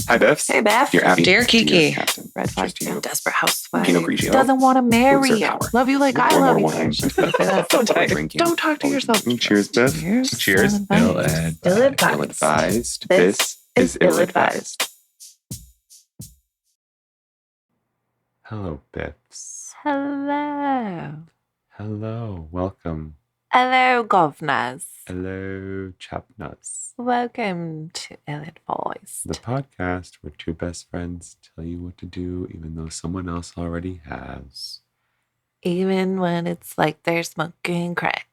Hi, BiFFs. Hey, Beth. Dear Abby. Dear Kiki. Captain. Red flag. Cheers to you. Desperate housewife. Pinot Grigio. Doesn't want to marry Exert you. power. Love you like I Pour love more you. wine. Just gonna say that. Don't talk to yourself. Cheers, Biff. Cheers. Ill-advised. Ill-advised. This is ill-advised. Hello, Biffs. Hello. Hello. Welcome. Hello, governors. Hello, chapnuts. Welcome to Ill-advised. The podcast where two best friends tell you what to do even though someone else already has. Even when it's like they're smoking crack.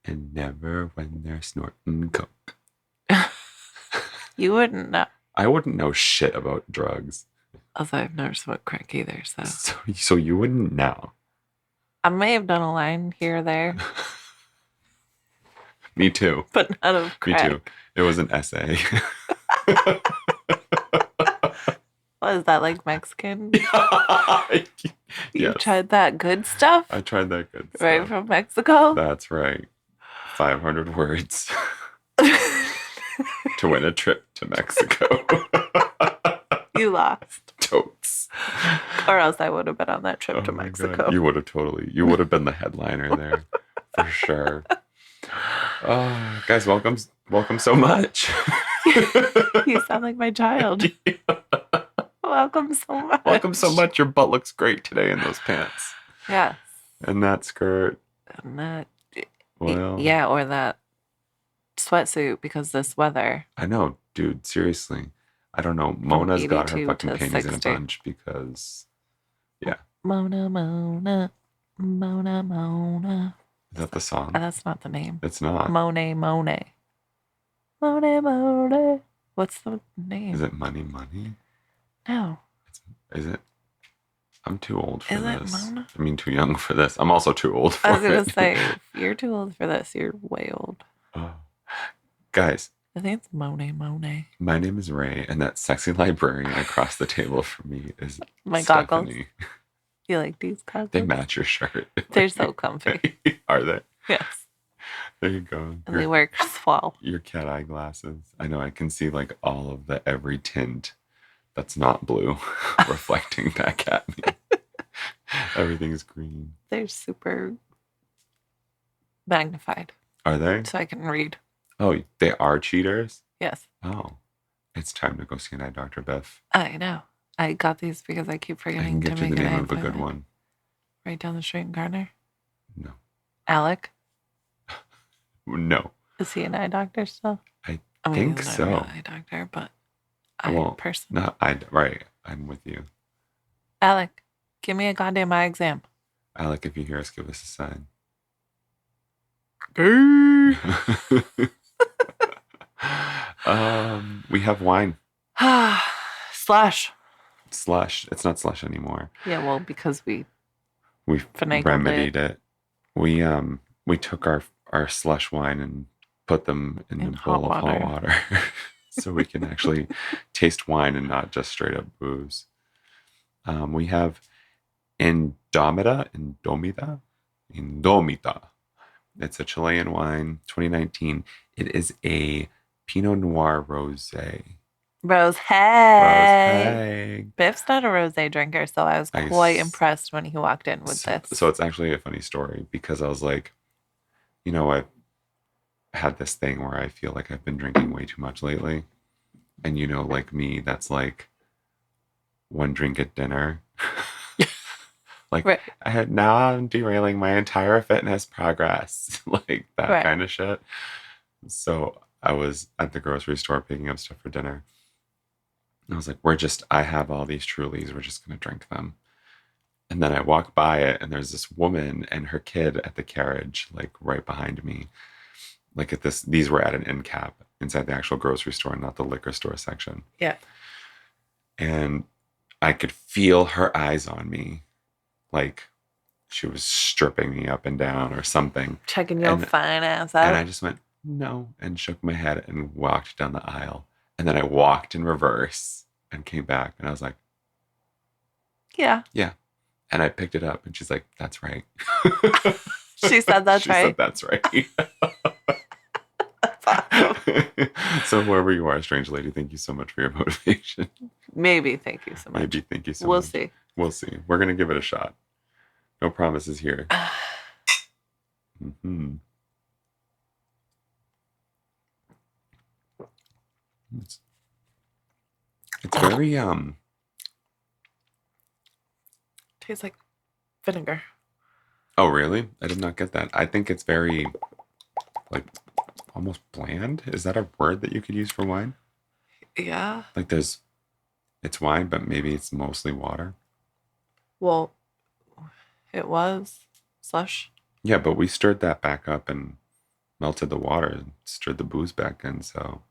And never when they're snorting coke. You wouldn't know. I wouldn't know shit about drugs. Although I've never smoked crack either, So you wouldn't know. I may have done a line here or there, Me too. but not of crack. Me too. It was an essay. What is that, like Mexican? You You tried that good stuff? I tried that good stuff. Right from Mexico? That's right. 500 words to win a trip to Mexico. You lost. Totes. Or else I would have been on that trip to Oh my Mexico. God. You would have been the headliner there for sure. Oh, guys, welcome so much. You sound like my child. Welcome so much. Welcome so much. Your butt looks great today in those pants. Yes. And that skirt. And that, Well, yeah, or that sweatsuit because this weather. I know, dude. Seriously. I don't know. Mona's got her 82 fucking to panties in a 60. bunch because, yeah. Mona, Mona, Mona, Mona. Is that the song? That's not the name. It's not. Monet, Monet. Monet, Monet. What's the name? Is it Money Money? No. Is it? I'm too old for Is it this. Mona? I mean, too young for this. I'm also too old for I was going it. to say, if you're too old for this, you're way old. Oh. Guys, I think it's Monet, Monet. my name is Ray, and that sexy librarian across the table from me is My Stephanie. goggles. You like these goggles? They match your shirt. They're so comfy. Are they? Yes. There you go. And they work swell. Your cat eye glasses. I know I can see like all of the every tint that's not blue reflecting back at me. Everything's green. They're super magnified, Are they? so I can read. Oh, they are cheaters? Yes. Oh. It's time to go see an eye doctor, Beth. I know. I got these because I keep I forgetting can to get you make the an name eye of a good appointment. one. Right down the street in Garner. No. Alec, No. is he an eye doctor still? I mean, think he's not so. a real eye doctor, but person. No, right. I'm with you. Alec, give me a goddamn eye exam. Alec, if you hear us, give us a sign. We have wine. Slush. Slush. It's not slush anymore. Yeah, well, because we finagled remedied it. We took our slush wine and put them in a bowl of hot water so we can actually taste wine and not just straight up booze. We have Indomita. It's a Chilean wine, 2019. It is a Pinot Noir Rosé. Rosé. Biff's not a rosé drinker, so I was quite impressed when he walked in with this. So it's actually a funny story because I was like, I've had this thing where I feel like I've been drinking way too much lately. And like me, that's like one drink at dinner. Right. Now I'm derailing my entire fitness progress. Like that kind of shit. So I was at the grocery store picking up stuff for dinner. I was like, I have all these Trulies. We're just going to drink them. And then I walk by it and there's this woman and her kid at the carriage, like right behind me. Like these were at an end cap inside the actual grocery store, not the liquor store section. Yeah. And I could feel her eyes on me. Like she was stripping me up and down or something. Checking your fine ass out. And I just went, no, and shook my head and walked down the aisle. And then I walked in reverse and came back. And I was like, yeah. Yeah. And I picked it up and she's like, that's right. She said that's right. She said that's right. That's awesome. So whoever you are, strange lady, thank you so much for your motivation. Maybe thank you so much. Maybe thank you so We'll much. see. We'll see. We're going to give it a shot. No promises here. Mm-hmm. It's very tastes like vinegar. Oh, really? I did not get that. I think it's very like almost bland. Is that a word that you could use for wine? Yeah. Like it's wine, but maybe it's mostly water. Well, it was slush. Yeah, but we stirred that back up and melted the water and stirred the booze back in, so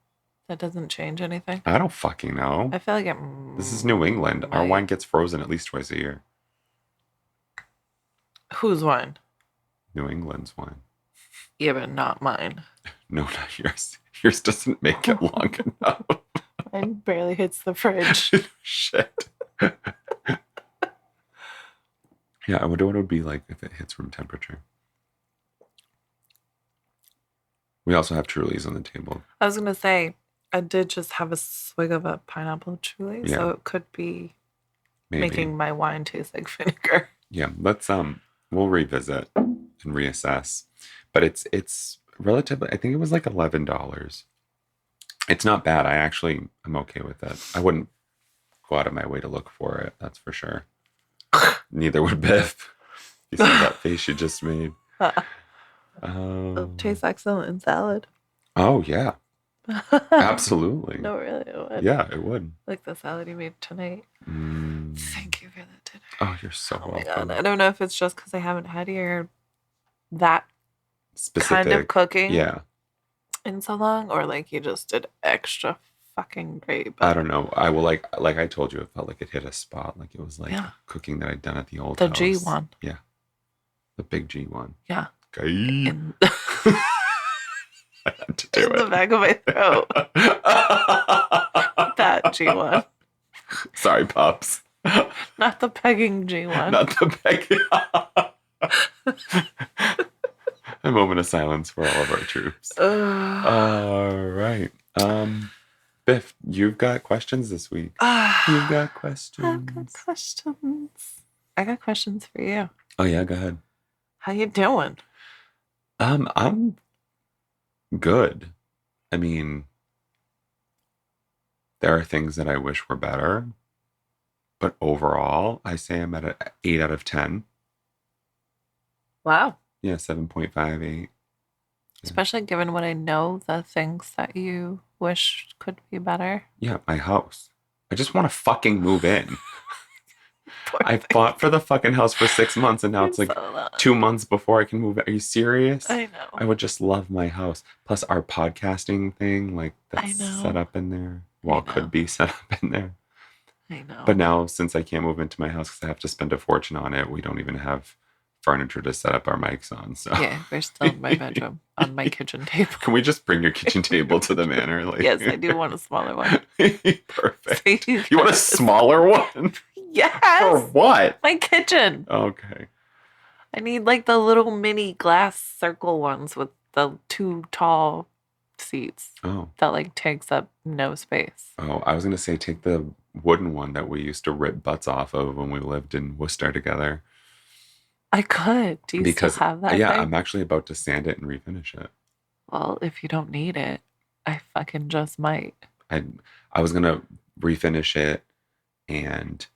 that doesn't change anything. I don't fucking know. I feel like this is New England. Our wine gets frozen at least twice a year. Whose wine? New England's wine. Yeah, but not mine. No, not yours. Yours doesn't make it long enough. Mine barely hits the fridge. Shit. Yeah, I wonder what it would be like if it hits room temperature. We also have Trulies on the table. I was going to say, I did just have a swig of a pineapple Truly, so it could be making my wine taste like vinegar. Yeah, let's we'll revisit and reassess. But it's relatively, I think it was like $11. It's not bad. I'm okay with it. I wouldn't go out of my way to look for it, that's for sure. Neither would Biff. You see that face you just made. It tastes excellent in salad. Oh, yeah. Absolutely. No, really, it would. Yeah, it would. Like the salad you made tonight. Thank you for the dinner. Oh, you're so welcome. God. I don't know if it's just because I haven't had that specific kind of cooking in so long, or like you just did extra fucking great. But I don't know. I will like I told you, it felt like it hit a spot. Like it was like cooking that I'd done at the old house. The G1. Yeah. The big G1. Yeah. Okay. I had to do it. In the back of my throat. That G1. Sorry, Pops. Not the pegging G1. Not the pegging. A moment of silence for all of our troops. All right. Biff, you've got questions this week. You've got questions. I've got questions. I got questions for you. Oh, yeah, go ahead. How you doing? I'm good. I mean, there are things that I wish were better, but overall, I say I'm at an 8 out of 10. Wow. Yeah, 7.58. Yeah. Especially given what I know, the things that you wish could be better. Yeah, my house. I just want to fucking move in. I fought for the fucking house for 6 months, and now it's like 2 months before I can move. Are you serious? I know. I would just love my house. Plus our podcasting thing, like that's set up in there. Well, could be set up in there. I know. But now, since I can't move into my house because I have to spend a fortune on it, we don't even have furniture to set up our mics on. So yeah, we're still in my bedroom on my kitchen table. Can we just bring your kitchen table to the manor? Like, yes, I do want a smaller one. Perfect. So you want a smaller one? Yes. For what? My kitchen. Okay. I need like the little mini glass circle ones with the 2 tall seats. Oh. That like takes up no space. Oh, I was going to say take the wooden one that we used to rip butts off of when we lived in Worcester together. I could. Do you still have that Yeah, thing? I'm actually about to sand it and refinish it. Well, if you don't need it, I fucking just might. I was going to refinish it and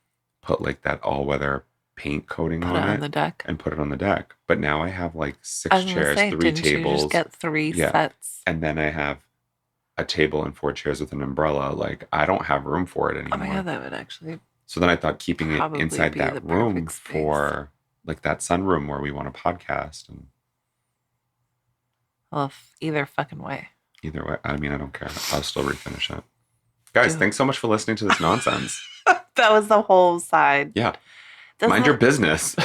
put like that all-weather paint coating on it on the deck. And put it on the deck. But now I have like 6 chairs, 3 tables. You just get 3 sets? And then I have a table and 4 chairs with an umbrella. Like I don't have room for it anymore. Oh my God, that would actually. So then I thought keeping it inside that room for like that sunroom where we want to podcast. And well, either fucking way. Either way. I mean, I don't care. I'll still refinish it. Guys, thanks so much for listening to this nonsense. That was the whole side. Yeah. Mind your business.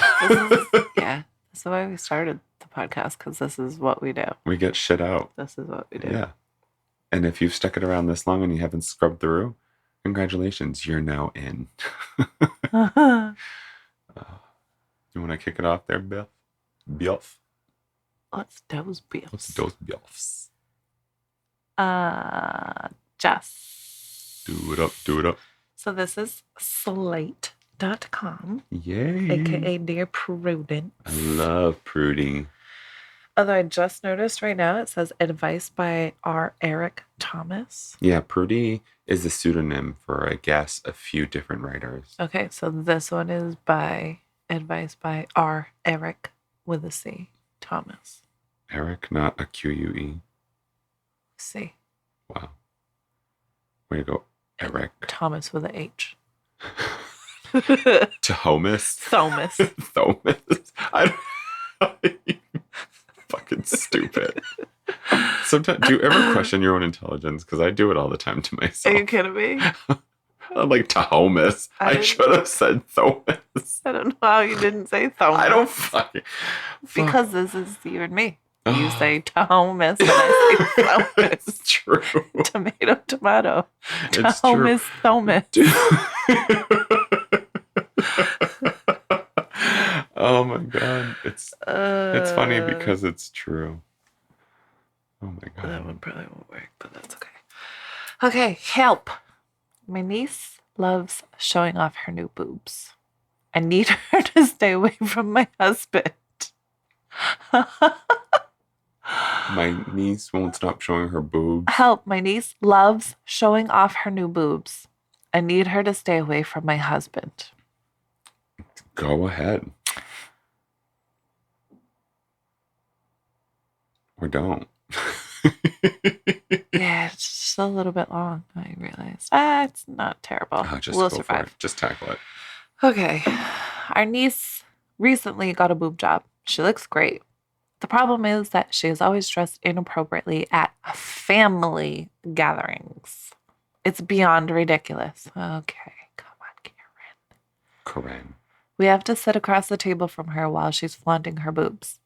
Yeah. That's why we started the podcast, because this is what we do. We get shit out. This is what we do. Yeah. And if you've stuck it around this long and you haven't scrubbed through, congratulations. You're now in. You want to kick it off there, Biff? Biff? What's those Biffs? What's those Biffs? Jess. Do it up. Do it up. So this is Slate.com. Yay. AKA Dear Prudence. I love Prudy. Although I just noticed right now it says advice by R. Eric Thomas. Yeah, Prudy is a pseudonym for, I guess, a few different writers. Okay, so this one is by advice by R. Eric with a C. Thomas. Eric, not a Q-U-E. C. Wow. Way to go, Eric. Thomas with a H. Thomas? Thomas. Thomas. I don't fucking stupid. Sometimes, do you ever question your own intelligence? Because I do it all the time to myself. Are you kidding me? I'm like, Thomas. I should have said Thomas. I don't know how you didn't say Thomas. I don't fucking... Because this is you and me. You say Thomas and I say Thomas. It's true. Tomato, tomato. It's Thomas, true. Thomas. Oh my god. It's funny because it's true. Oh my god. That one probably won't work, but that's okay. Okay, help. My niece loves showing off her new boobs. I need her to stay away from my husband. My niece won't stop showing her boobs. Help, my niece loves showing off her new boobs. I need her to stay away from my husband. Go ahead. Or don't. Yeah, it's just a little bit long, I realized. It's not terrible. We'll survive. Just tackle it. Okay. Our niece recently got a boob job. She looks great. The problem is that she is always dressed inappropriately at family gatherings. It's beyond ridiculous. Okay, come on, Karen. We have to sit across the table from her while she's flaunting her boobs.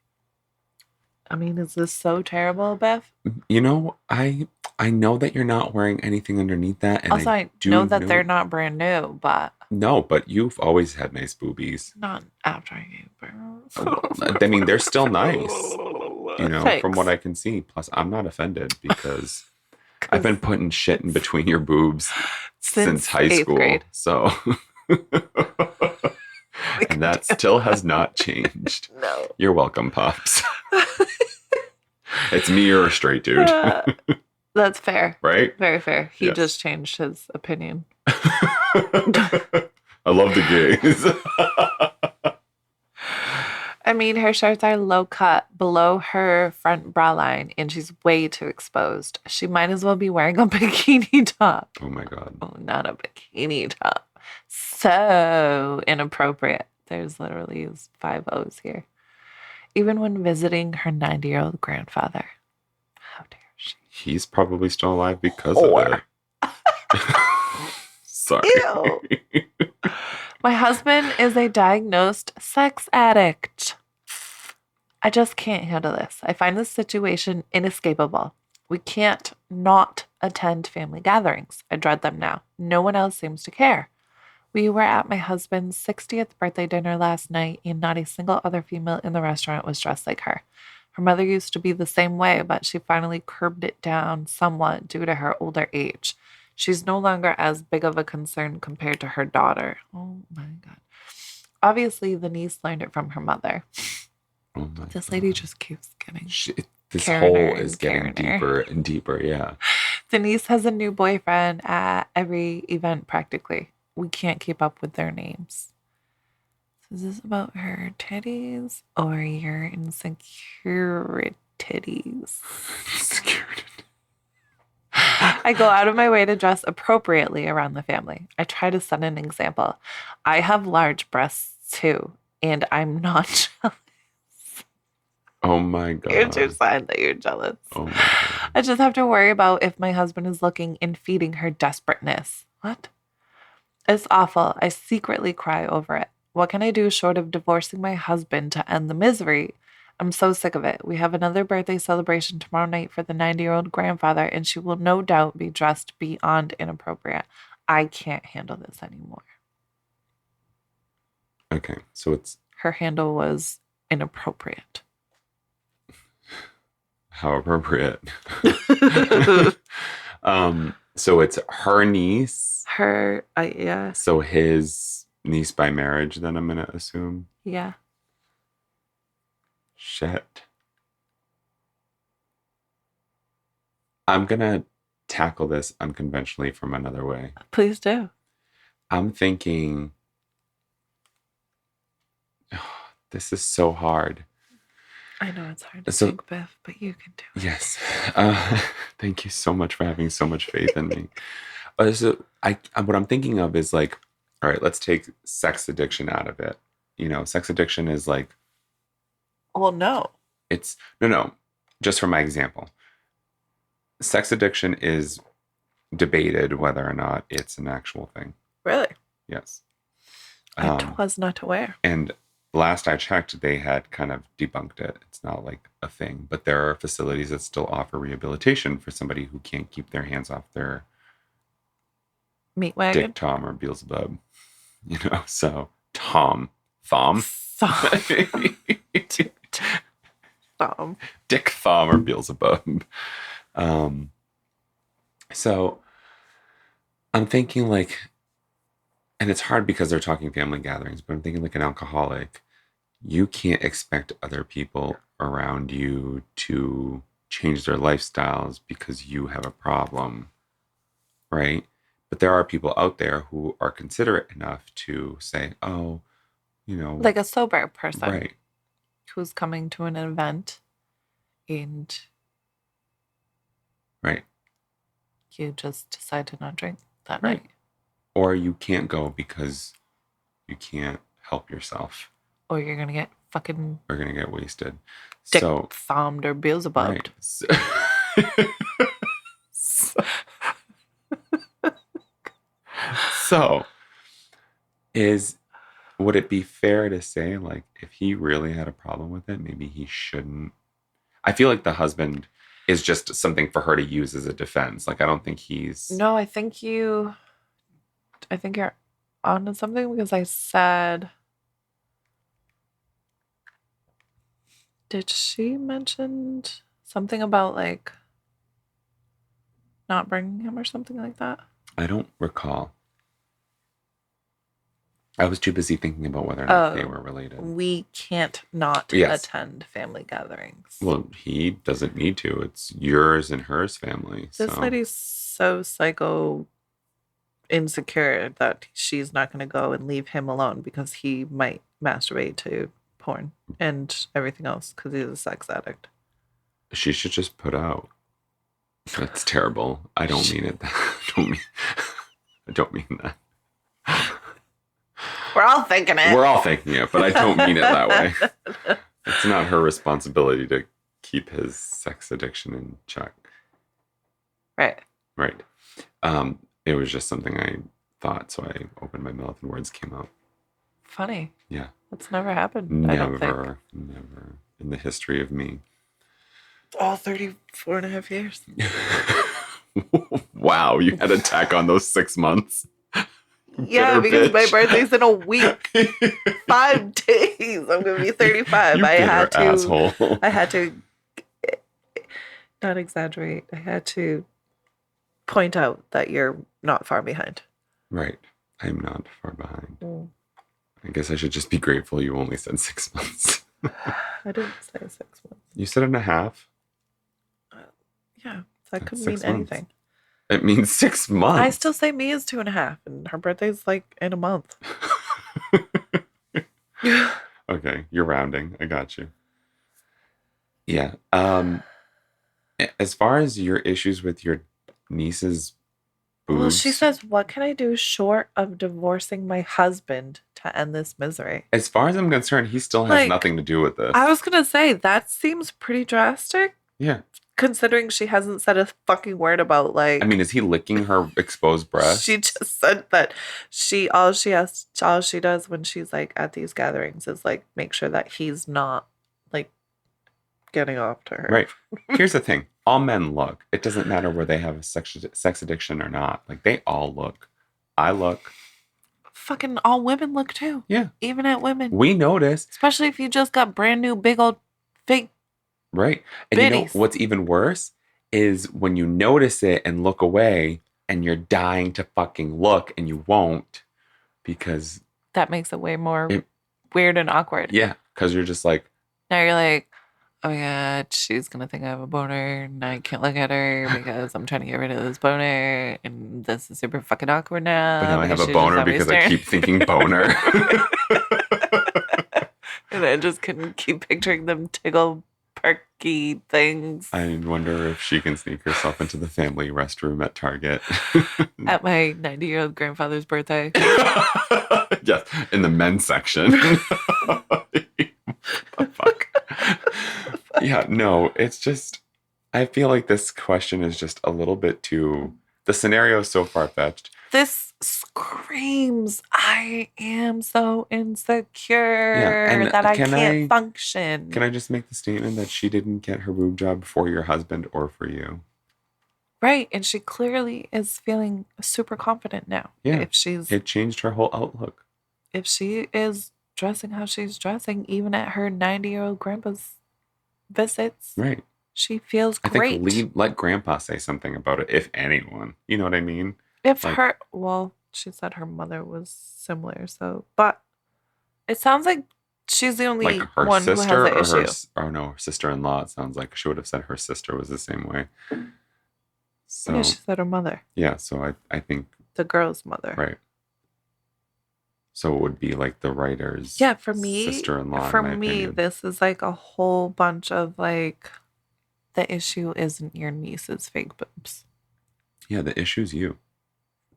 I mean, is this so terrible, Beth? You know, I know that you're not wearing anything underneath that. And also, I know that they're not brand new, but... No, but you've always had nice boobies. Not after I gave birth. I mean, they're still nice. You know, Thanks. from what I can see. Plus, I'm not offended because I've been putting shit in between your boobs since high school. Grade. So... And that still has not changed. No. You're welcome, Pops. It's me or a straight dude. That's fair. Right? Very fair. He just changed his opinion. I love the gays. I mean, her shirts are low cut below her front bra line, and she's way too exposed. She might as well be wearing a bikini top. Oh my God. Oh, not a bikini top. So inappropriate. There's literally 5 O's here. Even when visiting her 90-year-old grandfather. How dare she? He's probably still alive because of it. Sorry. Ew. My husband is a diagnosed sex addict. I just can't handle this. I find this situation inescapable. We can't not attend family gatherings. I dread them now. No one else seems to care. We were at my husband's 60th birthday dinner last night, and not a single other female in the restaurant was dressed like her. Her mother used to be the same way, but she finally curbed it down somewhat due to her older age. She's no longer as big of a concern compared to her daughter. Oh my God. Obviously, the niece learned it from her mother. Oh my This lady just keeps getting... This hole is getting deeper and deeper, yeah. The niece has a new boyfriend at every event practically. We can't keep up with their names. So is this about her titties or your insecurities? Security. I go out of my way to dress appropriately around the family. I try to set an example. I have large breasts too, and I'm not jealous. Oh my God. Here's your sign that you're jealous. Oh my God. I just have to worry about if my husband is looking and feeding her desperateness. What? It's awful. I secretly cry over it. What can I do short of divorcing my husband to end the misery? I'm so sick of it. We have another birthday celebration tomorrow night for the 90-year-old grandfather, and she will no doubt be dressed beyond inappropriate. I can't handle this anymore. Okay, so it's... Her handle was inappropriate. How appropriate. So it's her niece. Yeah. So his niece by marriage, then I'm going to assume. Yeah. Shit. I'm going to tackle this unconventionally from another way. Please do. I'm thinking, this is so hard. I know it's hard to think, Biff, but you can do it. Yes. Thank you so much for having so much faith in me. So what I'm thinking of is like, all right, let's take sex addiction out of it. You know, sex addiction is like. Well, no. It's no. Just for my example, sex addiction is debated whether or not it's an actual thing. Really? Yes. I was not aware. And last I checked, they had kind of debunked it. It's not like a thing, but there are facilities that still offer rehabilitation for somebody who can't keep their hands off their meat wagon, Dick, Thom, or Beelzebub. You know, so Thom. Thom. Dick, Thom, or Beelzebub. So I'm thinking like, and it's hard because they're talking family gatherings, but I'm thinking like an alcoholic, you can't expect other people around you to change their lifestyles because you have a problem, right? But there are people out there who are considerate enough to say, oh, you know. Like a sober person. Right. Who's coming to an event and. Right. You just decide to not drink that right. night. Or you can't go because you can't help yourself. Or you're going to get fucking. Or going to get wasted. Dick, Thommed, or Beelzebub. Right. So, would it be fair to say, like, if he really had a problem with it, maybe he shouldn't? I feel like the husband is just something for her to use as a defense. Like, I don't think he's. No, I think you're onto something because I said. Did she mention something about, like, not bringing him or something like that? I don't recall. I was too busy thinking about whether or not they were related. We can't not attend family gatherings. Well, he doesn't need to. It's yours and hers family. This lady's so psycho insecure that she's not going to go and leave him alone because he might masturbate to porn and everything else because he's a sex addict. She should just put out. That's terrible. I don't mean it. I don't mean that. We're all thinking it. We're all thinking it, but I don't mean it that way. It's not her responsibility to keep his sex addiction in check. Right. Right. It was just something I thought, so I opened my mouth and words came out. Funny. Yeah. That's never happened. Never in the history of me. All 34 and a half years. Wow, you had to tack on those 6 months. Yeah, because my birthday's in a week. 5 days. I'm gonna be 35. I had to not exaggerate. I had to point out that you're not far behind. Right. I'm not far behind. I guess I should just be grateful you only said 6 months. I didn't say 6 months. You said 1.5. Yeah, that could mean anything. It means 6 months. I still say Mia's 2.5, and her birthday's like in a month. Okay, you're rounding. I got you. Yeah. As far as your issues with your niece's boobs. Well, she says, what can I do short of divorcing my husband to end this misery? As far as I'm concerned, he still has nothing to do with this. I was going to say, that seems pretty drastic. Yeah. Considering she hasn't said a fucking word about, like... I mean, is he licking her exposed breast? She just said that all she does when she's, like, at these gatherings is, like, make sure that he's not, like, getting off to her. Right. Here's the thing. All men look. It doesn't matter where they have a sex addiction or not. Like, they all look. I look. Fucking all women look, too. Yeah. Even at women. We notice. Especially if you just got brand new big old fake Right. And you know Biddies. what's even worse is when you notice it and look away and you're dying to fucking look and you won't because That makes it way more weird and awkward. Yeah, because you're just like, now you're like, oh my God, she's going to think I have a boner and I can't look at her because I'm trying to get rid of this boner and this is super fucking awkward now. but now I have a boner because I keep thinking boner. And I just couldn't keep picturing them tickle perky things. I wonder if she can sneak herself into the family restroom at Target. At my 90-year-old grandfather's birthday. Yes, in the men's section. Fuck. Yeah, no, it's just, I feel like this question is just a little bit too, the scenario is so far-fetched. This screams, I am so insecure that I can't function. Can I just make the statement that she didn't get her boob job for your husband or for you? Right. And she clearly is feeling super confident now. Yeah. It changed her whole outlook. If she is dressing how she's dressing, even at her 90-year-old grandpa's visits. Right. She feels great. I think let grandpa say something about it, if anyone. You know what I mean? She said her mother was similar, but it sounds like she's the only like her one sister who has the issue. Her sister-in-law, it sounds like. She would have said her sister was the same way. So, yeah, she said her mother. Yeah, so I think... the girl's mother. Right. So it would be like the writer's sister-in-law. For me, this is like a whole bunch of like, the issue isn't your niece's fake boobs. Yeah, the issue's you.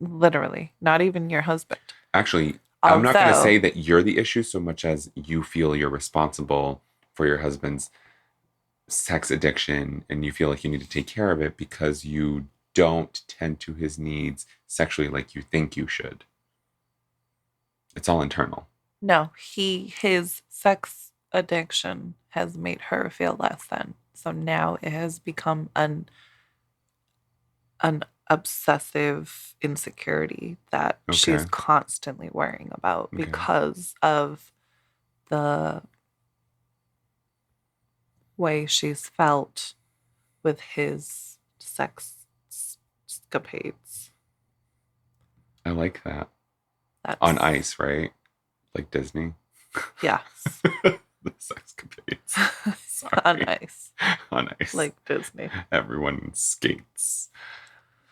Literally, not even your husband. Actually, I'm not going to say that you're the issue so much as you feel you're responsible for your husband's sex addiction and you feel like you need to take care of it because you don't tend to his needs sexually like you think you should. It's all internal. No, his sex addiction has made her feel less than. So now it has become an obsessive insecurity that she's constantly worrying about because of the way she's felt with his sex escapades. I like that. On ice, right? Like Disney? Yes. The sexcapades. On ice. On ice. Like Disney. Everyone skates.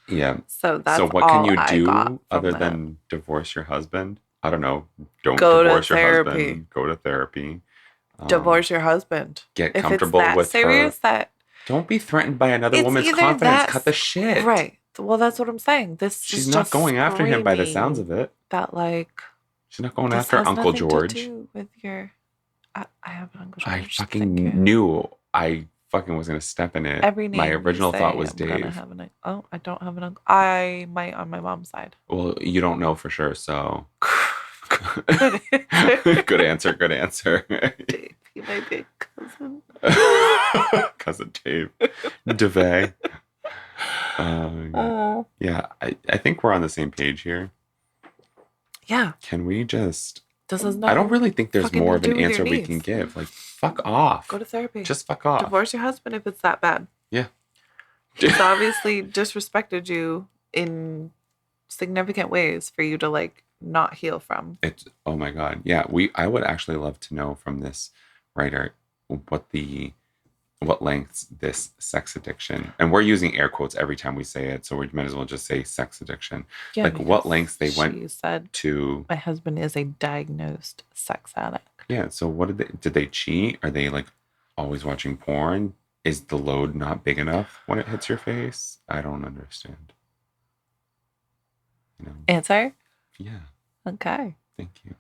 Yeah. So what can you do other than divorce your husband? I don't know. Don't divorce your husband. Go to therapy. Divorce your husband. Get comfortable with her. Don't be threatened by another woman's confidence. Cut the shit. Right. Well, that's what I'm saying. She's not going after him by the sounds of it. That she's not going after Uncle George. To do with your, I have an Uncle George. I fucking knew I fucking was gonna step in it. My original thought was Dave. I don't have an uncle. I might on my mom's side. Well, you don't know for sure, so. Good answer. Dave, he might be a cousin. Cousin Dave. Dave. Yeah, I think we're on the same page here. Yeah. Can we just... I don't really think there's more of an answer we can give. Like, fuck off. Go to therapy. Just fuck off. Divorce your husband if it's that bad. Yeah. He's obviously disrespected you in significant ways for you to not heal from. Oh my God. Yeah, I would actually love to know from this writer what lengths this sex addiction, and we're using air quotes every time we say it, so we might as well just say sex addiction. Yeah, what lengths they went to. My husband is a diagnosed sex addict. Yeah, so what did they cheat? Are they always watching porn? Is the load not big enough when it hits your face? I don't understand. Answer? Yeah. Okay. Thank you.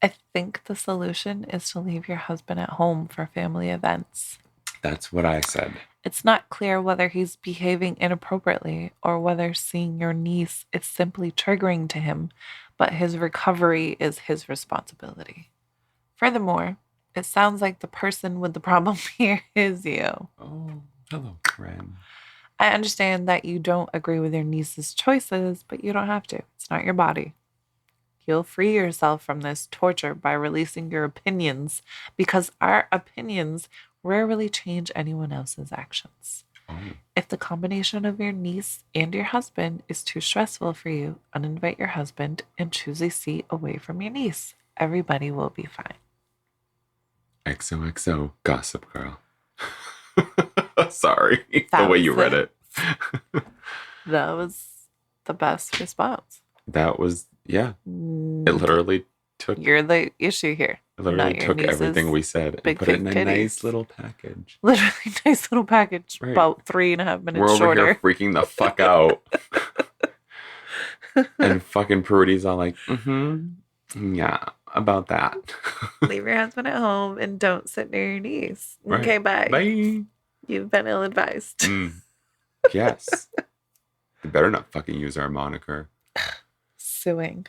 I think the solution is to leave your husband at home for family events. That's what I said. It's not clear whether he's behaving inappropriately or whether seeing your niece is simply triggering to him, but his recovery is his responsibility. Furthermore, it sounds like the person with the problem here is you. Oh, hello, friend. I understand that you don't agree with your niece's choices, but you don't have to. It's not your body. You'll free yourself from this torture by releasing your opinions, because our opinions rarely change anyone else's actions. Oh. If the combination of your niece and your husband is too stressful for you, uninvite your husband and choose a seat away from your niece. Everybody will be fine. XOXO, Gossip Girl. Sorry, the way you read it. That was the best response. That was, yeah. It literally took... You're the issue here. It literally took everything we said and put it in a nice little package. Literally nice little package. Right. About 3.5 minutes We're over shorter. Here freaking the fuck out. And fucking Prudy's all like, yeah, about that. Leave your husband at home and don't sit near your niece. Right. Okay, bye. Bye. You've been ill-advised. Yes. You better not fucking use our moniker. Suing.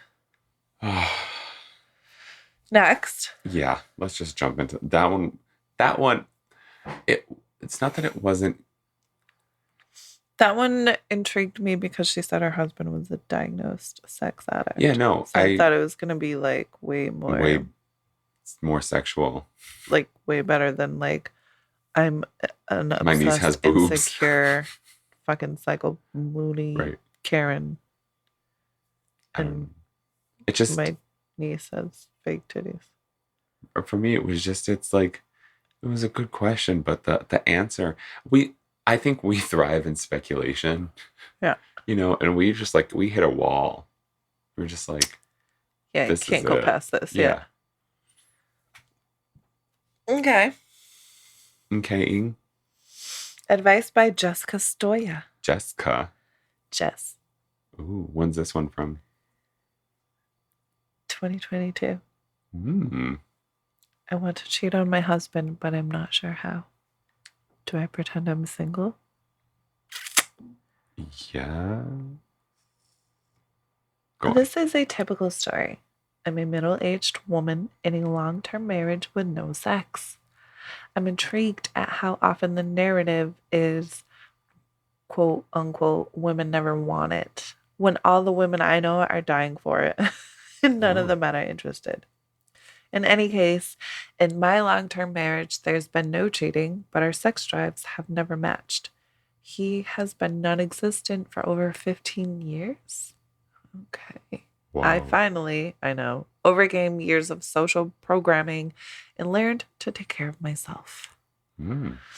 Next. Yeah, let's just jump into that one. That one, it's not that it wasn't. That one intrigued me because she said her husband was a diagnosed sex addict. Yeah, no. So I thought it was going to be like way more sexual. Like way better than like, I'm an obsessed, my niece has boobs. Insecure, fucking psycho loony Karen. And it just... My niece has fake titties. For me, it was just, it's like, it was a good question, but the answer, I think we thrive in speculation. Yeah. You know, and we just like, we hit a wall. We're just like, yeah, you can't go past this. Yeah. Okay. Okay. Advice by Jessica Stoya. Jessica. Jess. Ooh, when's this one from? 2022. I want to cheat on my husband, but I'm not sure how. Do I pretend I'm single? Yeah. This is a typical story. I'm a middle-aged woman in a long-term marriage with no sex. I'm intrigued at how often the narrative is, quote unquote, women never want it, when all the women I know are dying for it. And none of the men are interested. In any case, in my long-term marriage, there's been no cheating, but our sex drives have never matched. He has been non-existent for over 15 years. Okay. Wow. I know, overcame years of social programming and learned to take care of myself. Yikes.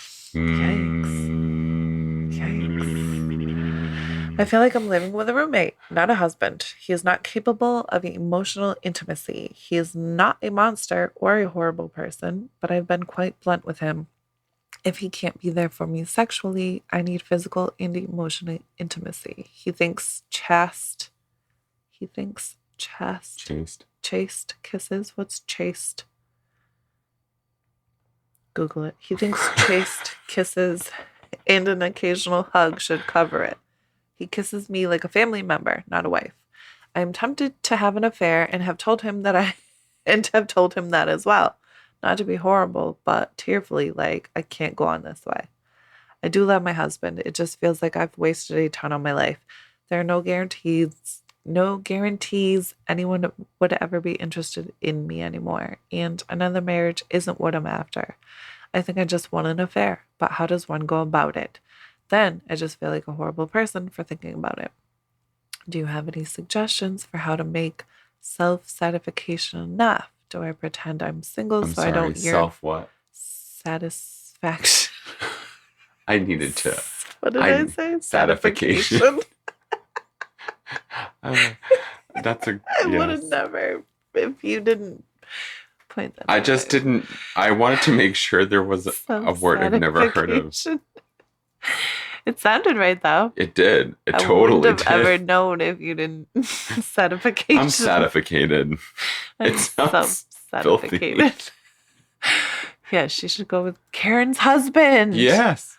I feel like I'm living with a roommate, not a husband. He is not capable of emotional intimacy. He is not a monster or a horrible person, but I've been quite blunt with him. If he can't be there for me sexually, I need physical and emotional intimacy. He thinks chaste kisses. What's chaste? Google it. He thinks chaste kisses and an occasional hug should cover it. He kisses me like a family member, not a wife. I am tempted to have an affair and have told him that as well. Not to be horrible, but tearfully, like, I can't go on this way. I do love my husband. It just feels like I've wasted a ton of my life. There are no guarantees anyone would ever be interested in me anymore. And another marriage isn't what I'm after. I think I just want an affair, but how does one go about it? Then I just feel like a horrible person for thinking about it. Do you have any suggestions for how to make self-satisfaction enough? Do I pretend I'm single I don't yearn self what? Satisfaction. I needed to. What did I say? Satisfaction. That's a. I would have never, if you didn't point that. I just didn't. I wanted to make sure there was a word I've never heard of. It sounded right though. It did. It totally did. I wouldn't have ever known if you didn't. Satification. I'm satificated. It sounds filthy. Yeah, she should go with Karen's husband. Yes.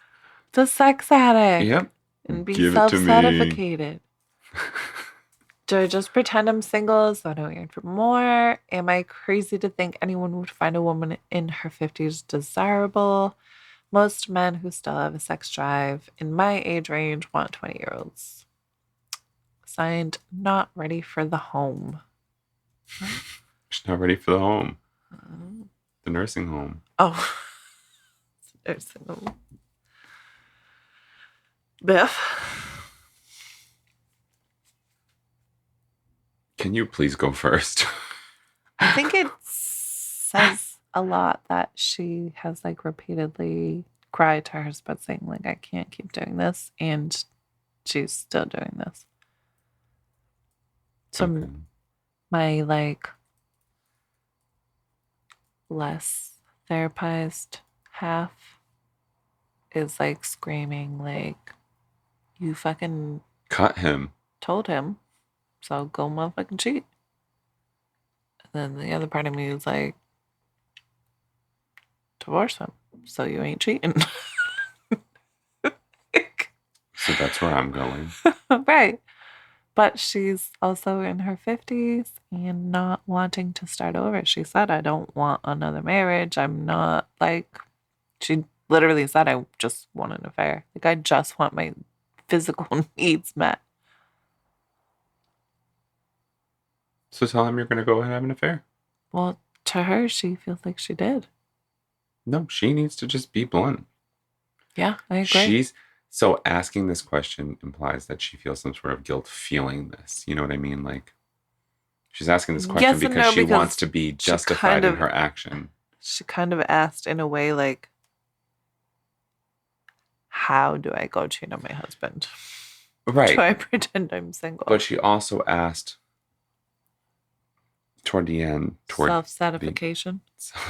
The sex addict. Yep. And be self-satificated. Do I just pretend I'm single so I don't yearn for more? Am I crazy to think anyone would find a woman in her 50s desirable? Most men who still have a sex drive in my age range want 20-year-olds. Signed, not ready for the home. She's not ready for the home. The nursing home. Oh. Or single. Biff. Can you please go first? I think it says a lot that she has like repeatedly cried to her husband saying like, I can't keep doing this, and she's still doing this. So okay. My like less therapized half is like screaming like, you fucking cut him. Told him, so go motherfucking cheat. And then the other part of me is like, divorce him, so you ain't cheating. So that's where I'm going. Right. But she's also in her 50s and not wanting to start over. She said, I don't want another marriage. I'm not like, she literally said, I just want an affair. Like, I just want my physical needs met. So tell him you're going to go and have an affair. Well, to her, she feels like she did. No, she needs to just be blunt. Yeah, I agree. So asking this question implies that she feels some sort of guilt feeling this. You know what I mean? Like, she's asking this question because she wants to be justified in her action. She kind of asked in a way like, how do I go cheat on my husband? Right. Do I pretend I'm single? But she also asked toward the end, self-satisfaction.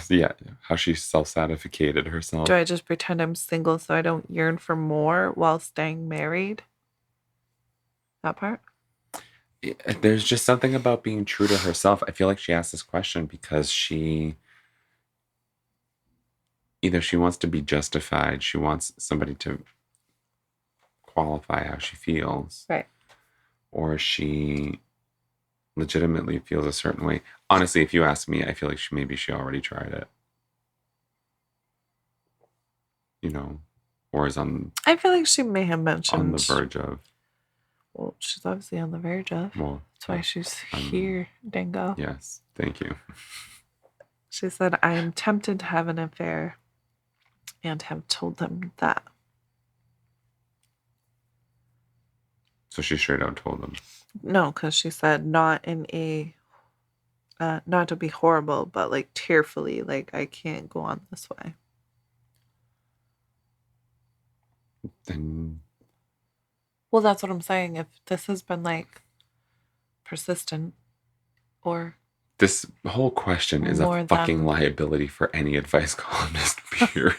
Yeah, how she self-satisficated herself. Do I just pretend I'm single so I don't yearn for more while staying married? That part? There's just something about being true to herself. I feel like she asked this question because either she wants to be justified, she wants somebody to qualify how she feels. Right. Or she legitimately feels a certain way. Honestly, if you ask me, I feel like maybe she already tried it. You know, or is on... I feel like she may have mentioned... On the verge of... Well, she's obviously on the verge of. Well, that's why she's here, Dingo. Yes, thank you. She said, I am tempted to have an affair and have told them that. So she straight out told them? No, because she said not in a... not to be horrible, but like tearfully, like I can't go on this way. Then... Well, that's what I'm saying. If this has been like persistent or... This whole question is a fucking liability for any advice columnist, period.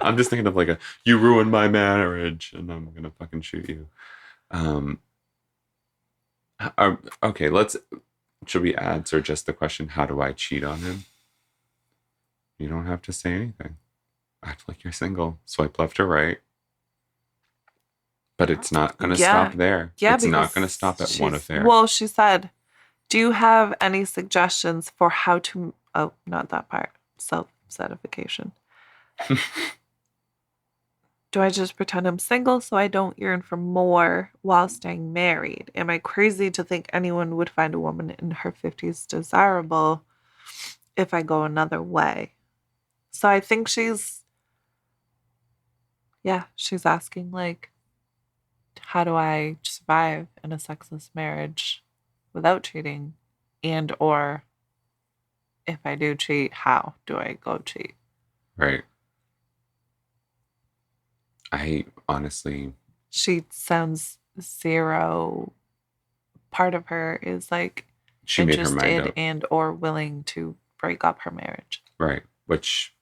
I'm just thinking of like you ruined my marriage and I'm going to fucking shoot you. Okay, should we answer just the question, how do I cheat on him? You don't have to say anything. Act like you're single. Swipe left or right. But it's not going to stop there. Yeah, it's not going to stop at one affair. Well, she said, do you have any suggestions for how to... Oh, not that part. Self-satisfaction. Do I just pretend I'm single so I don't yearn for more while staying married? Am I crazy to think anyone would find a woman in her 50s desirable if I go another way? So I think she's asking like, how do I survive in a sexless marriage without cheating? And or if I do cheat, how do I go cheat? Right. I honestly... She sounds zero. Part of her is like she interested made her mind up. And or willing to break up her marriage. Right. Which...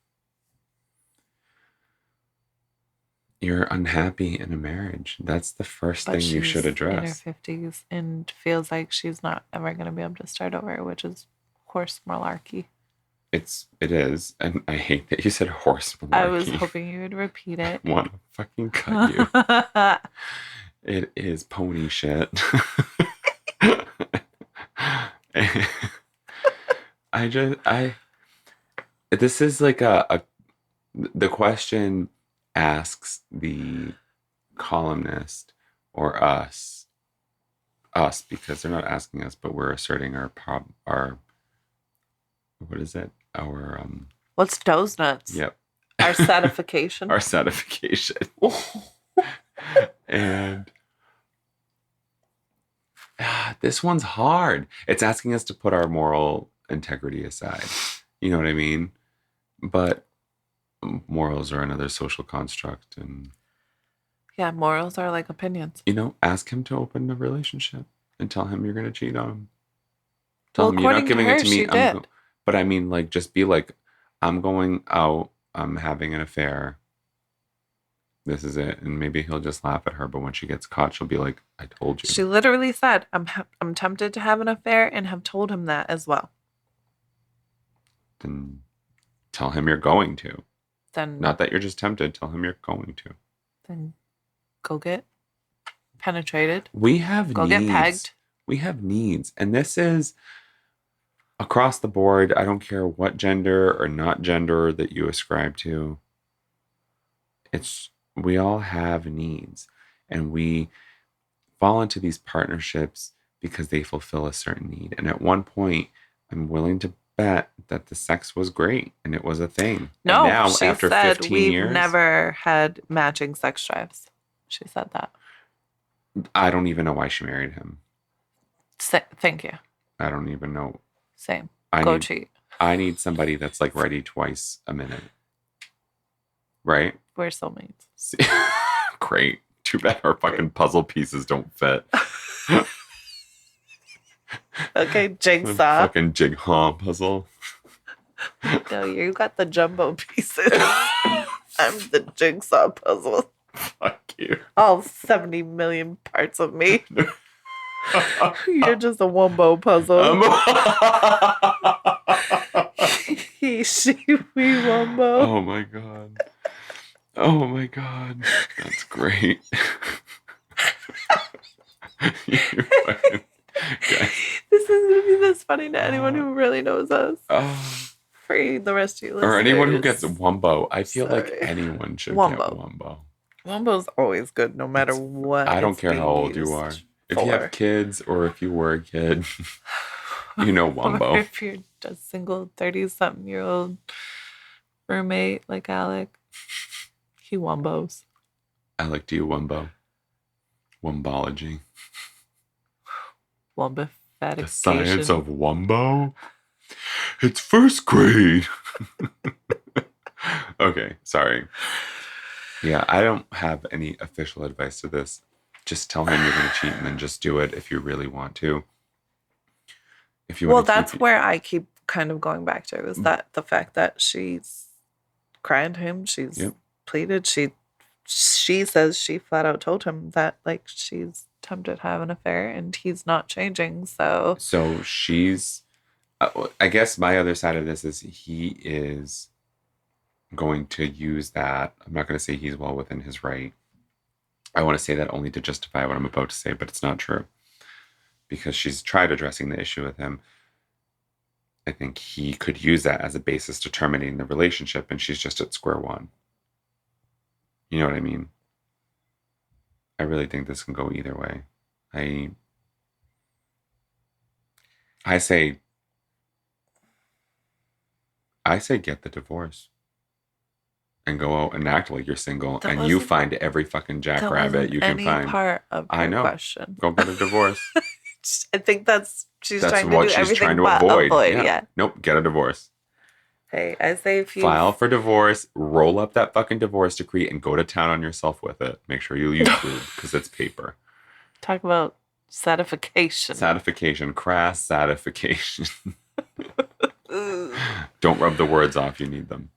You're unhappy in a marriage. That's the first thing you should address. In her 50s and feels like she's not ever going to be able to start over, which is horse malarkey. It is, and I hate that you said horse malarkey. I was hoping you would repeat it. I want to fucking cut you. It is pony shit. This is like the question asks the columnist or us because they're not asking us, but we're asserting our what is it? Our what's those nuts? Yep. Our satification. Our satification. And this one's hard. It's asking us to put our moral integrity aside. You know what I mean? But morals are another social construct. And yeah, morals are like opinions. Ask him to open a relationship and tell him you're going to cheat on him. Tell him you're not giving it to me. But I mean, like, just be like, I'm going out. I'm having an affair. This is it. And maybe he'll just laugh at her. But when she gets caught, she'll be like, I told you. She literally said, I'm tempted to have an affair and have told him that as well. Then tell him you're going to. Then not that you're just tempted. Tell him you're going to. Then go get penetrated. We have needs. Go get pegged. We have needs. And this is across the board. I don't care what gender or not gender that you ascribe to. We all have needs. And we fall into these partnerships because they fulfill a certain need. And at one point, I'm willing to bet that the sex was great and it was a thing. No, and now, she after said 15 we've years, never had matching sex drives. She said that. I don't even know why she married him. Thank you. I don't even know. Same. Cheat. I need somebody that's like ready twice a minute. Right? We're soulmates. Great. Too bad our fucking puzzle pieces don't fit. Okay, jigsaw. Fucking jigsaw puzzle. No, you got the jumbo pieces. I'm the jigsaw puzzle. Fuck you. All 70 million parts of me. You're just a wombo puzzle. He, she, we, wombo. Oh my god. Oh my god. That's great. This is going to be this funny to anyone who really knows us. For the rest of you listeners. Or anyone who gets wombo. I feel like anyone should get wombo. Wombo's always good no matter what. I don't care how old you are. If you have kids or if you were a kid, you know wombo. Or if you're a single 30-something-year-old roommate like Alec, he wombos. Alec, do you wombo? Wombology. Wombifatication. The science of wombo? It's first grade. Okay, sorry. Yeah, I don't have any official advice to this. Just tell him you're going to cheat and then just do it if you really want to. If you want to that's where I keep kind of going back to is that the fact that she's crying to him, she's pleaded, she says she flat out told him that like she's tempted to have an affair and he's not changing. So she's, I guess my other side of this is he is going to use that. I'm not going to say he's well within his right. I want to say that only to justify what I'm about to say, but it's not true. Because she's tried addressing the issue with him. I think he could use that as a basis to terminating the relationship, and she's just at square one. You know what I mean? I really think this can go either way. I say get the divorce. And go out and act like you're single, and you find every fucking jackrabbit you can find. Part of I know. Question. Go get a divorce. I think she's trying to do everything but avoid. Yeah. Nope. Get a divorce. Hey, I say if you file for divorce, roll up that fucking divorce decree, and go to town on yourself with it. Make sure you use food because it's paper. Talk about satification. Satification, crass satification. Don't rub the words off. You need them.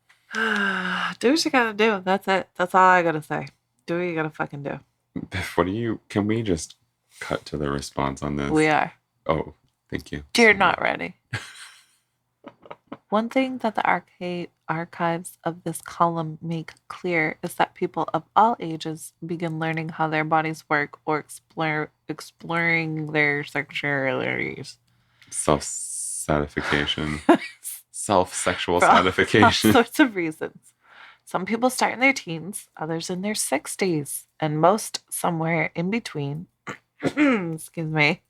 Do what you gotta do. That's it. That's all I gotta say. Do what you gotta fucking do. Can we just cut to the response on this? We are. Oh, thank you. You're not ready. One thing that the archives of this column make clear is that people of all ages begin learning how their bodies work or exploring their sexualities. Self-satification. Self-sexual satification. All sorts of reasons. Some people start in their teens, others in their 60s, and most somewhere in between. Excuse me.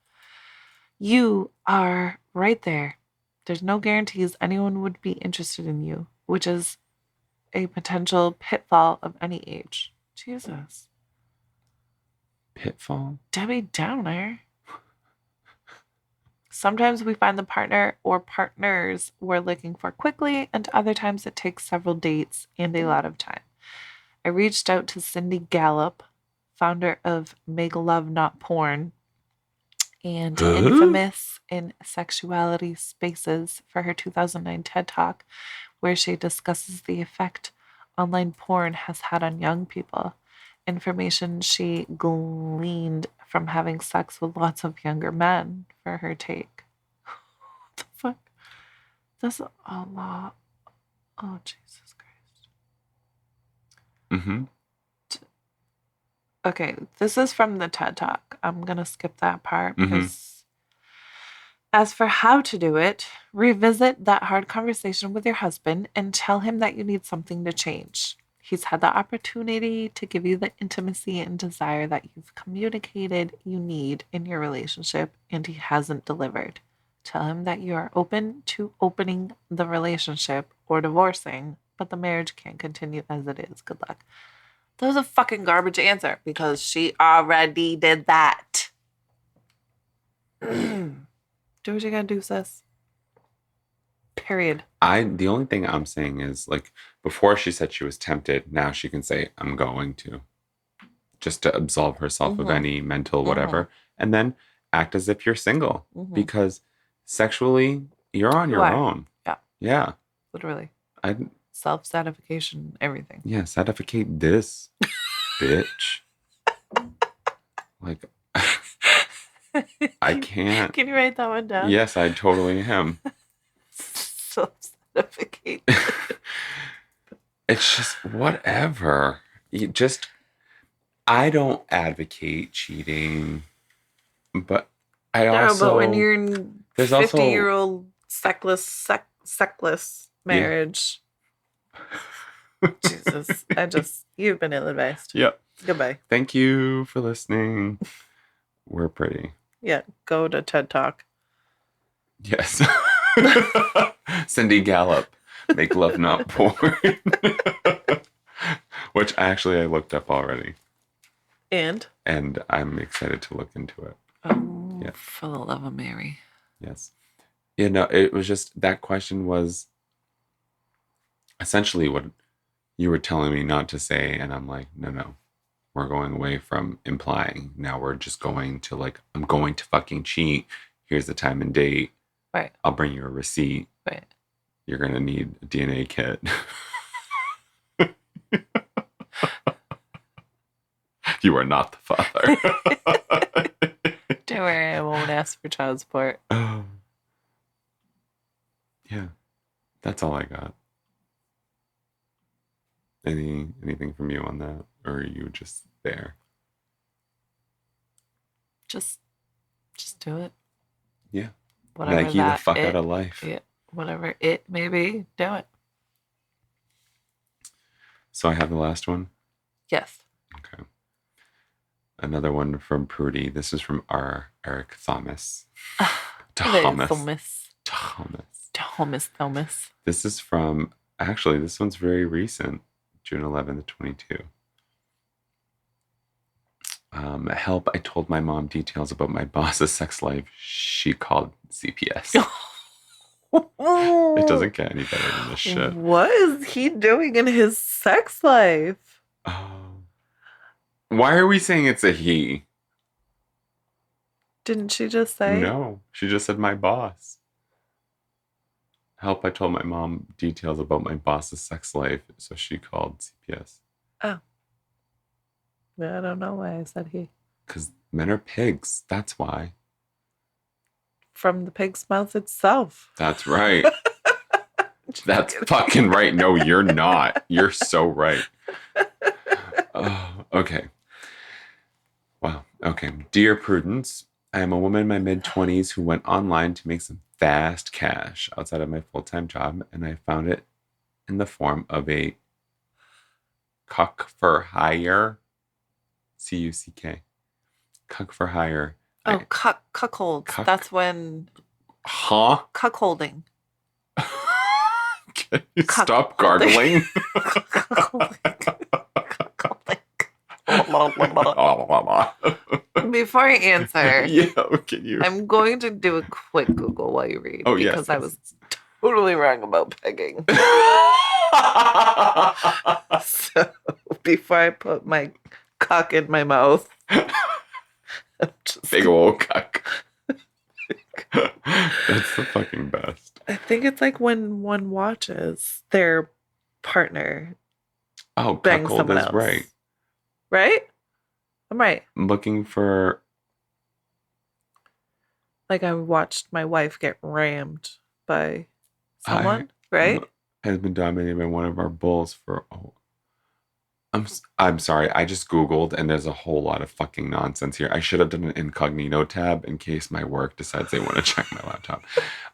You are right there. There's no guarantees anyone would be interested in you, which is a potential pitfall of any age. Jesus. Pitfall? Debbie Downer. Sometimes we find the partner or partners we're looking for quickly, and other times it takes several dates and a lot of time. I reached out to Cindy Gallup, founder of Make Love Not Porn and infamous in sexuality spaces, for her 2009 TED Talk, where she discusses the effect online porn has had on young people. Information she gleaned from having sex with lots of younger men, for her take. What the fuck? That's a lot. Oh, Jesus Christ. Mm-hmm. Okay, this is from the TED Talk. I'm going to skip that part because as for how to do it, revisit that hard conversation with your husband and tell him that you need something to change. He's had the opportunity to give you the intimacy and desire that you've communicated you need in your relationship, and he hasn't delivered. Tell him that you are open to opening the relationship or divorcing, but the marriage can't continue as it is. Good luck. That was a fucking garbage answer because she already did that. Do what you gotta do, sis. Period. The only thing I'm saying is, like, before she said she was tempted, now she can say, I'm going to. Just to absolve herself of any mental whatever. And then act as if you're single. Because sexually, you're on your own. Yeah. Yeah. Literally. Self-satisfaction, everything. Yeah, satisficate this, bitch. Like, I can't. Can you write that one down? Yes, I totally am. Self-satisficate. It's just whatever. I don't advocate cheating, but but when you're in 50-year-old sexless marriage, Jesus, you've been ill-advised. Yep. Goodbye. Thank you for listening. We're pretty. Yeah, go to TED Talk. Yes. Cindy Gallup, Make Love Not Porn. Which actually I looked up already. And I'm excited to look into it. Oh, yeah. For the love of Mary. Yes. You know, it was just, that question was essentially what you were telling me not to say. And I'm like, no. We're going away from implying. Now we're just going to, like, I'm going to fucking cheat. Here's the time and date. Right. I'll bring you a receipt. Right. You're going to need a DNA kit. You are not the father. Don't worry, I won't ask for child support. Yeah. That's all I got. Anything from you on that? Or are you just there? Just do it. Yeah. Whatever Nike the fuck out of life. Yeah. Whatever it may be, do it. So I have the last one? Yes. Okay. Another one from Prudy. This is from Eric Thomas. Thomas. This is from, actually, this one's very recent. June 11th, 22. Help, I told my mom details about my boss's sex life. She called CPS. It doesn't get any better than this shit. What is he doing in his sex life? Why are we saying it's a he? Didn't she just say? No, she just said my boss. Help, I told my mom details about my boss's sex life, so she called CPS. Oh. I don't know why I said he. Because men are pigs. That's why. From the pig's mouth itself. That's right. That's fucking right. No, you're not. You're so right. Okay. Wow. Okay. Dear Prudence, I am a woman in my mid-20s who went online to make some fast cash outside of my full-time job, and I found it in the form of a cuck-for-hire. C-U-C-K. Cuck-for-hire. Oh, cuckold. That's when... Huh? Cuckolding. Can you stop gargling? Before I answer, can you? I'm going to do a quick Google while you read. Oh, because yes. I was totally wrong about pegging. So before I put my cock in my mouth, I'm just big old cuck. That's the fucking best. I think it's like when one watches their partner bang cuckold someone is else. right. Right? I'm right. I'm looking for... Like I watched my wife get rammed by someone, right? Has been dominated by one of our bulls for... I'm sorry. I just Googled and there's a whole lot of fucking nonsense here. I should have done an incognito tab in case my work decides they want to check my laptop.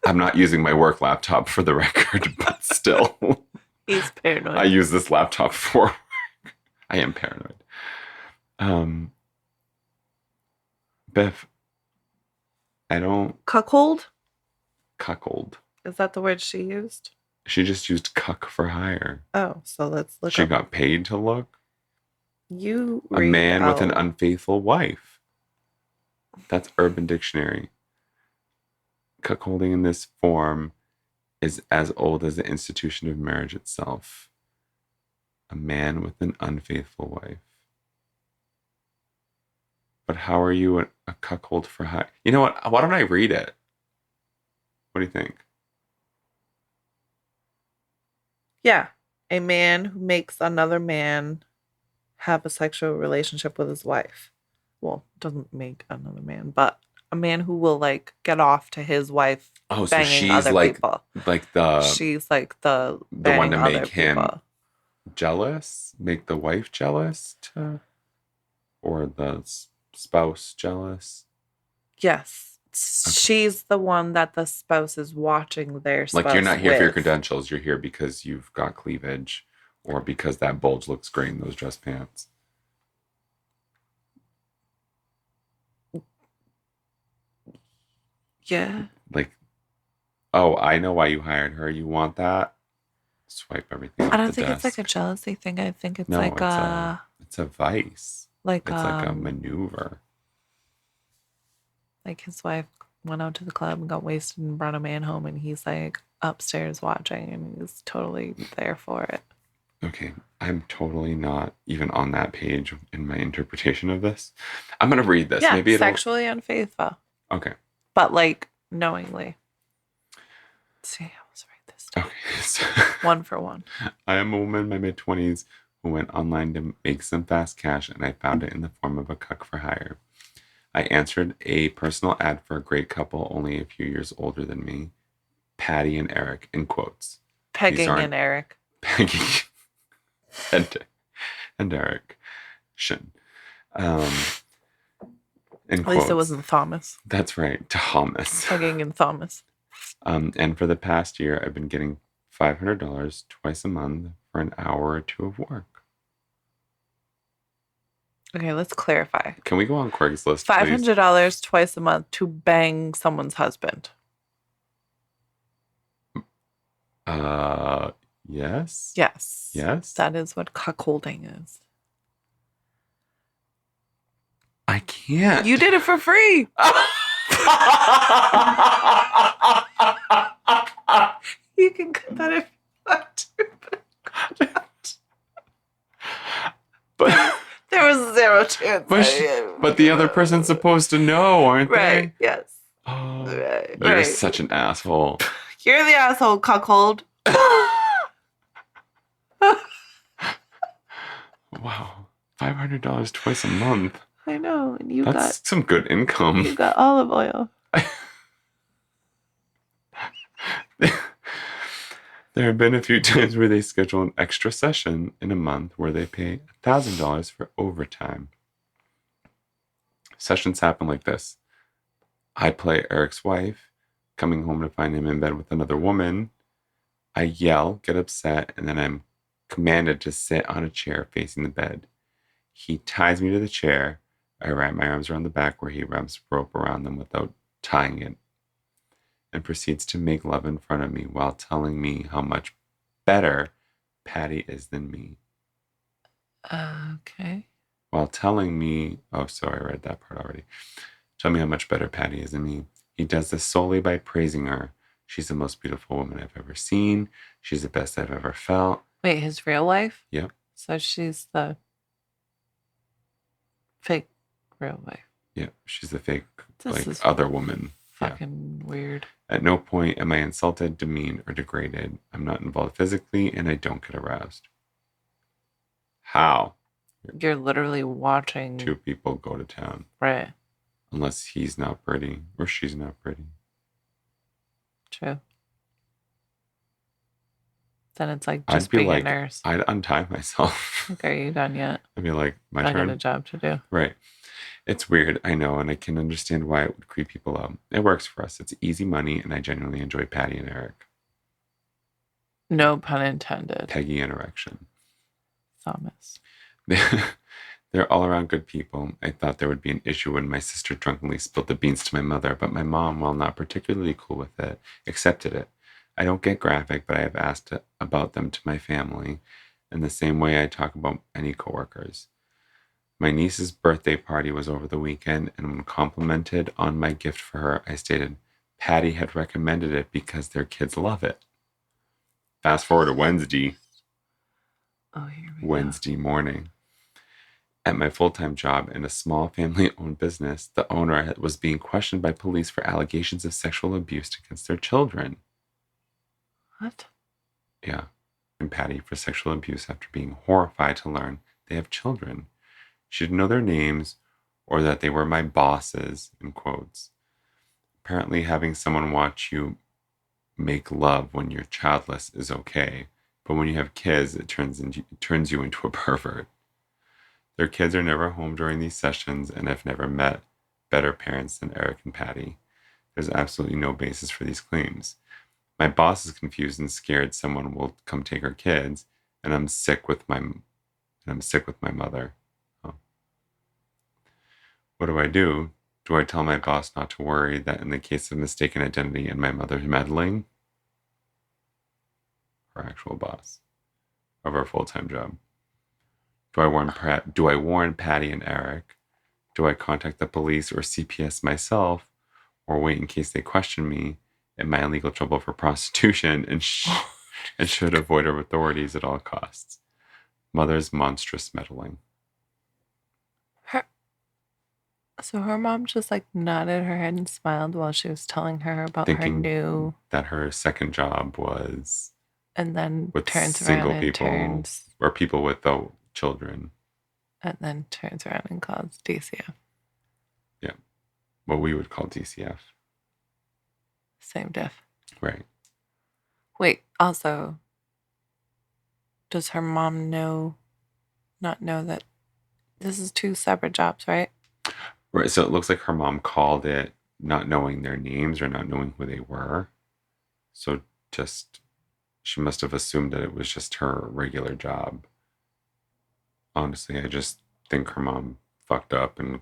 I'm not using my work laptop for the record, but still. He's paranoid. I use this laptop for work. I am paranoid. Biff, I don't... Cuckold? Cuckold. Is that the word she used? She just used cuck-for-hire. Oh, so let's look She up. got paid to look? You A man with an out. unfaithful wife. That's Urban Dictionary. Cuckolding in this form is as old as the institution of marriage itself. A man with an unfaithful wife. But how are you a cuckold for hire? You know what? Why don't I read it? What do you think? Yeah. A man who makes another man have a sexual relationship with his wife. Well, doesn't make another man, but a man who will like get off to his wife banging other people. She's like the one to make him jealous, make the wife jealous, or the spouse jealous. Yes. Okay. She's the one that the spouse is watching their spouse. Like you're not here for your credentials. You're here because you've got cleavage, or because that bulge looks great in those dress pants. Yeah. Like, oh, I know why you hired her. You want that? Swipe everything. I don't think it's like a jealousy thing. I think it's like it's a vice. It's like a maneuver. Like his wife went out to the club and got wasted and brought a man home, and he's like upstairs watching, and he's totally there for it. Okay, I'm totally not even on that page in my interpretation of this. I'm gonna read this. Yeah, maybe sexually unfaithful. Okay, but like knowingly. Let's see, I was right this time. Okay, so one for one. I am a woman in my mid-20s who went online to make some fast cash, and I found it in the form of a cuck-for-hire. I answered a personal ad for a great couple only a few years older than me, Patty and Eric, in quotes. Pegging and Eric. Pegging and Eric. Shin. In At least it wasn't Thomas. That's right, Thomas. Pegging and Thomas. And for the past year, I've been getting $500 twice a month for an hour or two of work. Okay, let's clarify. Can we go on Craigslist, $500 twice a month to bang someone's husband. Yes. Yes. Yes. That is what cuckolding is. I can't. You did it for free. You can cut that if you want to. But there was zero chance. But the other person's supposed to know, aren't they? Right, yes. Oh, right. You're such an asshole. You're the asshole, cuckold. Wow. $500 twice a month. I know. And That's some good income. You got olive oil. There have been a few times where they schedule an extra session in a month where they pay $1,000 for overtime. Sessions happen like this. I play Eric's wife, coming home to find him in bed with another woman. I yell, get upset, and then I'm commanded to sit on a chair facing the bed. He ties me to the chair. I wrap my arms around the back where he wraps rope around them without tying it, and proceeds to make love in front of me while telling me how much better Patty is than me. Okay. While telling me, oh, sorry, I read that part already. Tell me how much better Patty is than me. He does this solely by praising her. She's the most beautiful woman I've ever seen. She's the best I've ever felt. Wait, his real wife? Yep. So she's the fake real wife. Yeah, she's the fake, This is other woman. Fucking weird. At no point am I insulted, demeaned, or degraded. I'm not involved physically, and I don't get aroused. How? You're literally watching 2 people go to town. Right. Unless he's not pretty or she's not pretty. True. Then it's like just being a nurse. I'd untie myself. Like, are you done yet? I'd be like, my turn. I got a job to do. Right. It's weird, I know, and I can understand why it would creep people out. It works for us. It's easy money, and I genuinely enjoy Patty and Eric. No pun intended. Peggy and erection. Thomas. They're all around good people. I thought there would be an issue when my sister drunkenly spilled the beans to my mother, but my mom, while not particularly cool with it, accepted it. I don't get graphic, but I have asked about them to my family in the same way I talk about any coworkers. My niece's birthday party was over the weekend, and when complimented on my gift for her, I stated Patty had recommended it because their kids love it. Fast forward to Wednesday. Oh, here we Wednesday morning. At my full-time job in a small family-owned business, the owner was being questioned by police for allegations of sexual abuse against their children. What? Yeah. And Patty for sexual abuse after being horrified to learn they have children. She didn't know their names or that they were my bosses, in quotes. Apparently having someone watch you make love when you're childless is okay, but when you have kids, it turns you into a pervert. Their kids are never home during these sessions, and I've never met better parents than Eric and Patty. There's absolutely no basis for these claims. My boss is confused and scared someone will come take her kids, and I'm sick with my mother. Oh. What do? Do I tell my boss not to worry that in the case of mistaken identity and my mother meddling? Her actual boss of her full-time job. Do I warn Patty and Eric? Do I contact the police or CPS myself, or wait in case they question me? Am I in legal trouble for prostitution and should avoid authorities at all costs? Mother's monstrous meddling. So her mom just like nodded her head and smiled while she was telling her about her new... that her second job was... And then with turns single around and people, turns... Or people with the children. And then turns around and calls DCF. Yeah. What we would call DCF. Same diff. Right. Wait, also, does her mom not know that this is 2 separate jobs, right? Right. So it looks like her mom called it not knowing their names or not knowing who they were. So she must have assumed that it was just her regular job. Honestly, I just think her mom fucked up and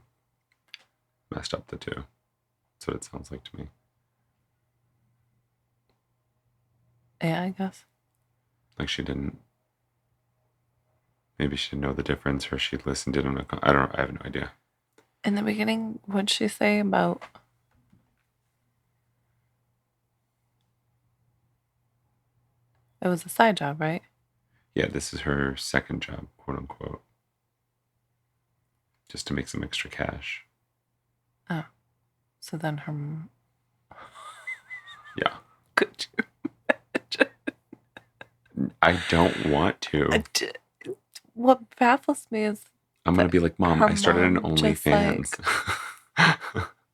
messed up the 2. That's what it sounds like to me. Yeah, I guess. Like maybe she didn't know the difference, or she listened, I have no idea. In the beginning, what'd she say about... It was a side job, right? Yeah, this is her second job, quote unquote. Just to make some extra cash. Oh. So then her... Yeah. Could you imagine? I don't want to. What baffles me is... I'm going to be like, Mom, I started an OnlyFans.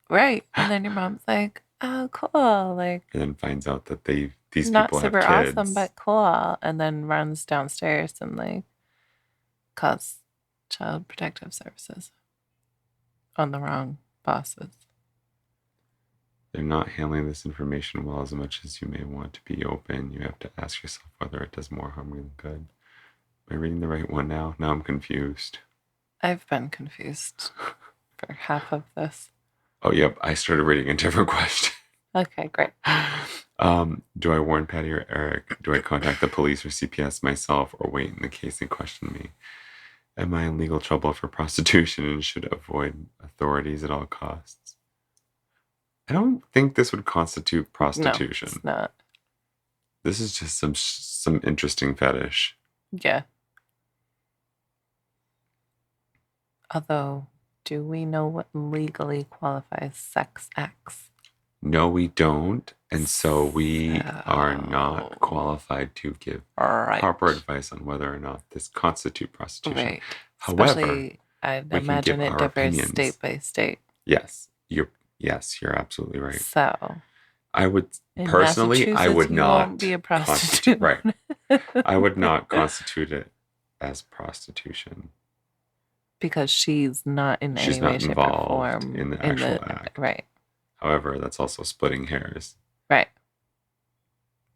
Right. And then your mom's like, oh, cool. Like, and then finds out that these people not have super kids. awesome, but cool. And then runs downstairs and like calls Child Protective Services on the wrong bosses. They're not handling this information well as much as you may want to be open. You have to ask yourself whether it does more harm than good. Am I reading the right one now? Now I'm confused. I've been confused for half of this. Oh, yep. I started reading a different question. Okay, great. Do I warn Patty or Eric? Do I contact the police or CPS myself or wait in the case and question me? Am I in legal trouble for prostitution and should avoid authorities at all costs? I don't think this would constitute prostitution. No, it's not. This is just some interesting fetish. Yeah. Although, do we know what legally qualifies sex acts? No, we don't. And so we are not qualified to give proper advice on whether or not this constitutes prostitution. Right. However, especially, I'd imagine it differs state by state. Yes, you're absolutely right. So, I would personally, I would not be a prostitute. Right. I would not constitute it as prostitution because she's not in any way, shape, or form in the actual act. Right. However, that's also splitting hairs. Right.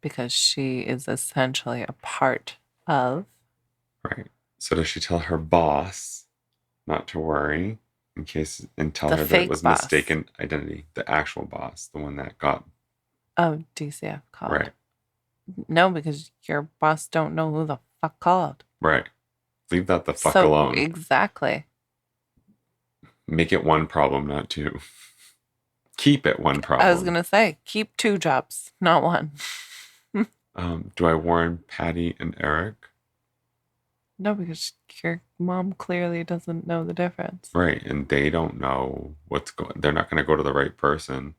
Because she is essentially a part of. Right. So does she tell her boss not to worry and tell her that it was mistaken identity, the actual boss, the one that got DCF called. Right. No, because your boss don't know who the fuck called. Right. Leave that the fuck alone. Exactly. Make it one problem, not two. Keep it one problem. I was going to say, keep 2 jobs, not 1. Do I warn Patty and Eric? No, because your mom clearly doesn't know the difference. Right, and they don't know what's going. They're not going to go to the right person.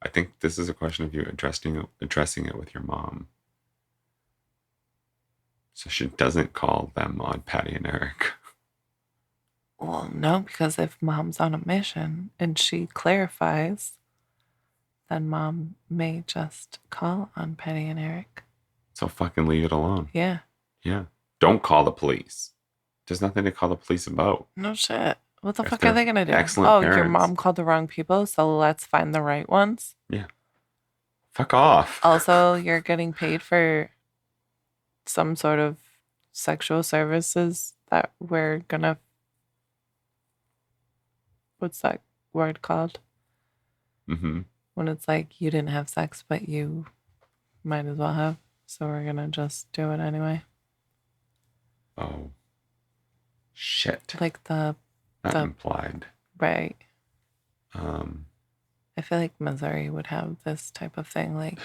I think this is a question of you addressing it with your mom. So she doesn't call them on Patty and Eric. Well, no, because if mom's on a mission and she clarifies, then mom may just call on Patty and Eric. So fucking leave it alone. Yeah. Yeah. Don't call the police. There's nothing to call the police about. No shit. What the fuck are they going to do? Excellent parents. Your mom called the wrong people, so let's find the right ones? Yeah. Fuck off. Also, you're getting paid for some sort of sexual services that we're going to... What's that word called? Mm-hmm. When it's like you didn't have sex, but you might as well have. So we're going to just do it anyway. Oh. Shit. Like the implied. Right. I feel like Missouri would have this type of thing. Like,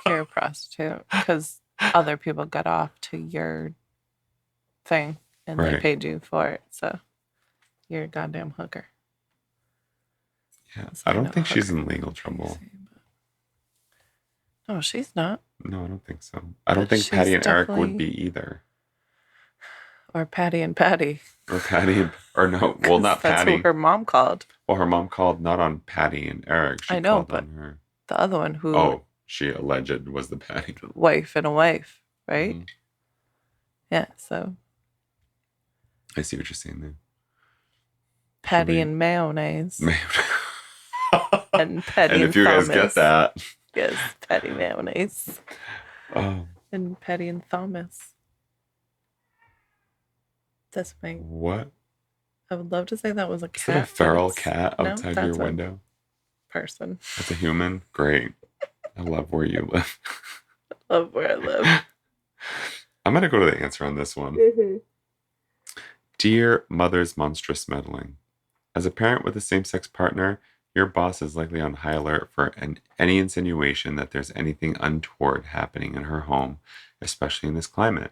you're a prostitute because other people got off to your thing and they paid you for it. So you're a goddamn hooker. Yeah. I don't think she's in legal trouble. No, she's not. No, I don't think so. I don't think Patty and Eric would be either. Or Patty and Patty. Or Patty, or no, well, not Patty. That's who her mom called. Well, her mom called not on Patty and Eric. She I know, called but on her. The other one who... Oh, she alleged was the Patty. Wife and a wife, right? Mm-hmm. Yeah, so... I see what you're saying there. Patty and mayonnaise. And Patty and if you guys get that. Yes, Patty mayonnaise. Oh. And Patty and Thomas. That's my... What? I would love to say that was a cat. Is that a feral cat outside your window? Person. That's a human? Great. I love where you live. I love where I live. I'm going to go to the answer on this one. Mm-hmm. Dear Mother's Monstrous Meddling, as a parent with a same-sex partner, your boss is likely on high alert for any insinuation that there's anything untoward happening in her home, especially in this climate.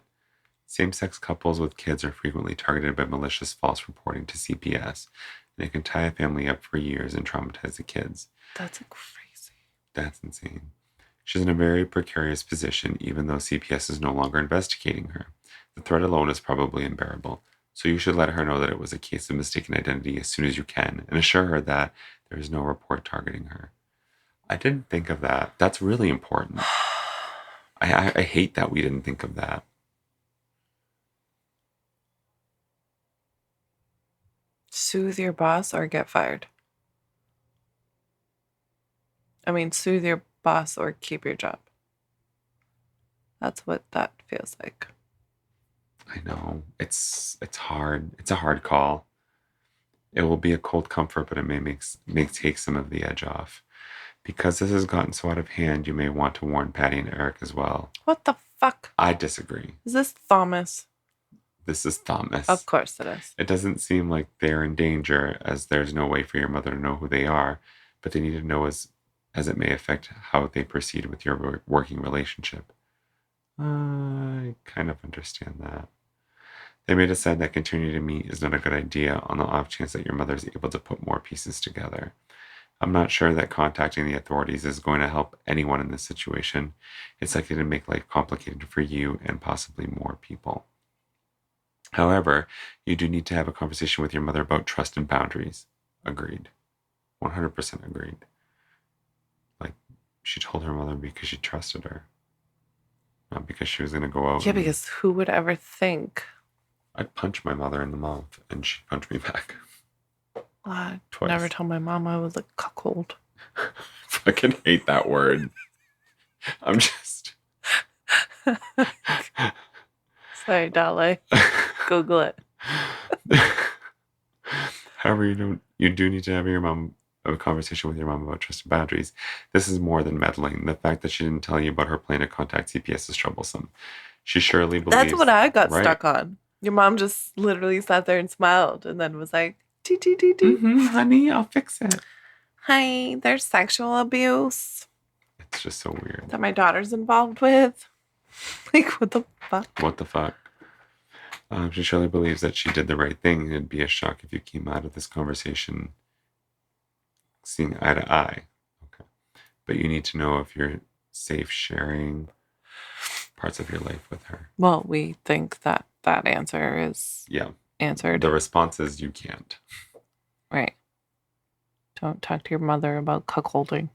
Same-sex couples with kids are frequently targeted by malicious false reporting to CPS, and it can tie a family up for years and traumatize the kids. That's crazy. That's insane. She's in a very precarious position, even though CPS is no longer investigating her. The threat alone is probably unbearable, so you should let her know that it was a case of mistaken identity as soon as you can, and assure her that there is no report targeting her. I didn't think of that. That's really important. I hate that we didn't think of that. Soothe your boss or get fired. I mean, soothe your boss or keep your job. That's what that feels like. I know. It's hard. It's a hard call. It will be a cold comfort, but it may take some of the edge off. Because this has gotten so out of hand, you may want to warn Patty and Eric as well. What the fuck? I disagree. Is this Thomas? This is Thomas. Of course it is. It doesn't seem like they're in danger, as there's no way for your mother to know who they are, but they need to know as it may affect how they proceed with your working relationship. I kind of understand that. They may decide that continuing to meet is not a good idea on the off chance that your mother is able to put more pieces together. I'm not sure that contacting the authorities is going to help anyone in this situation. It's likely to make life complicated for you and possibly more people. However, you do need to have a conversation with your mother about trust and boundaries. Agreed. 100% agreed. Like, she told her mother because she trusted her. Not because she was going to go out. Yeah, because who would ever think? I'd punch my mother in the mouth and she'd punch me back. I Twice. never told my mom I was a cuckold. Fucking hate that word. I'm just... Sorry, Dale. Google it. However, you do need to have a conversation with your mom about trust and boundaries. This is more than meddling. The fact that she didn't tell you about her plan to contact CPS is troublesome. She surely believes... That's what I got stuck on. Your mom just literally sat there and smiled and then was like, honey, I'll fix it. Hi, there's sexual abuse. It's just so weird. That my daughter's involved with. Like, what the fuck? What the fuck? She surely believes that she did the right thing. It'd be a shock if you came out of this conversation seeing eye to eye. Okay. But you need to know if you're safe sharing parts of your life with her. Well, we think that answer is answered. The response is you can't. Right. Don't talk to your mother about cuckolding.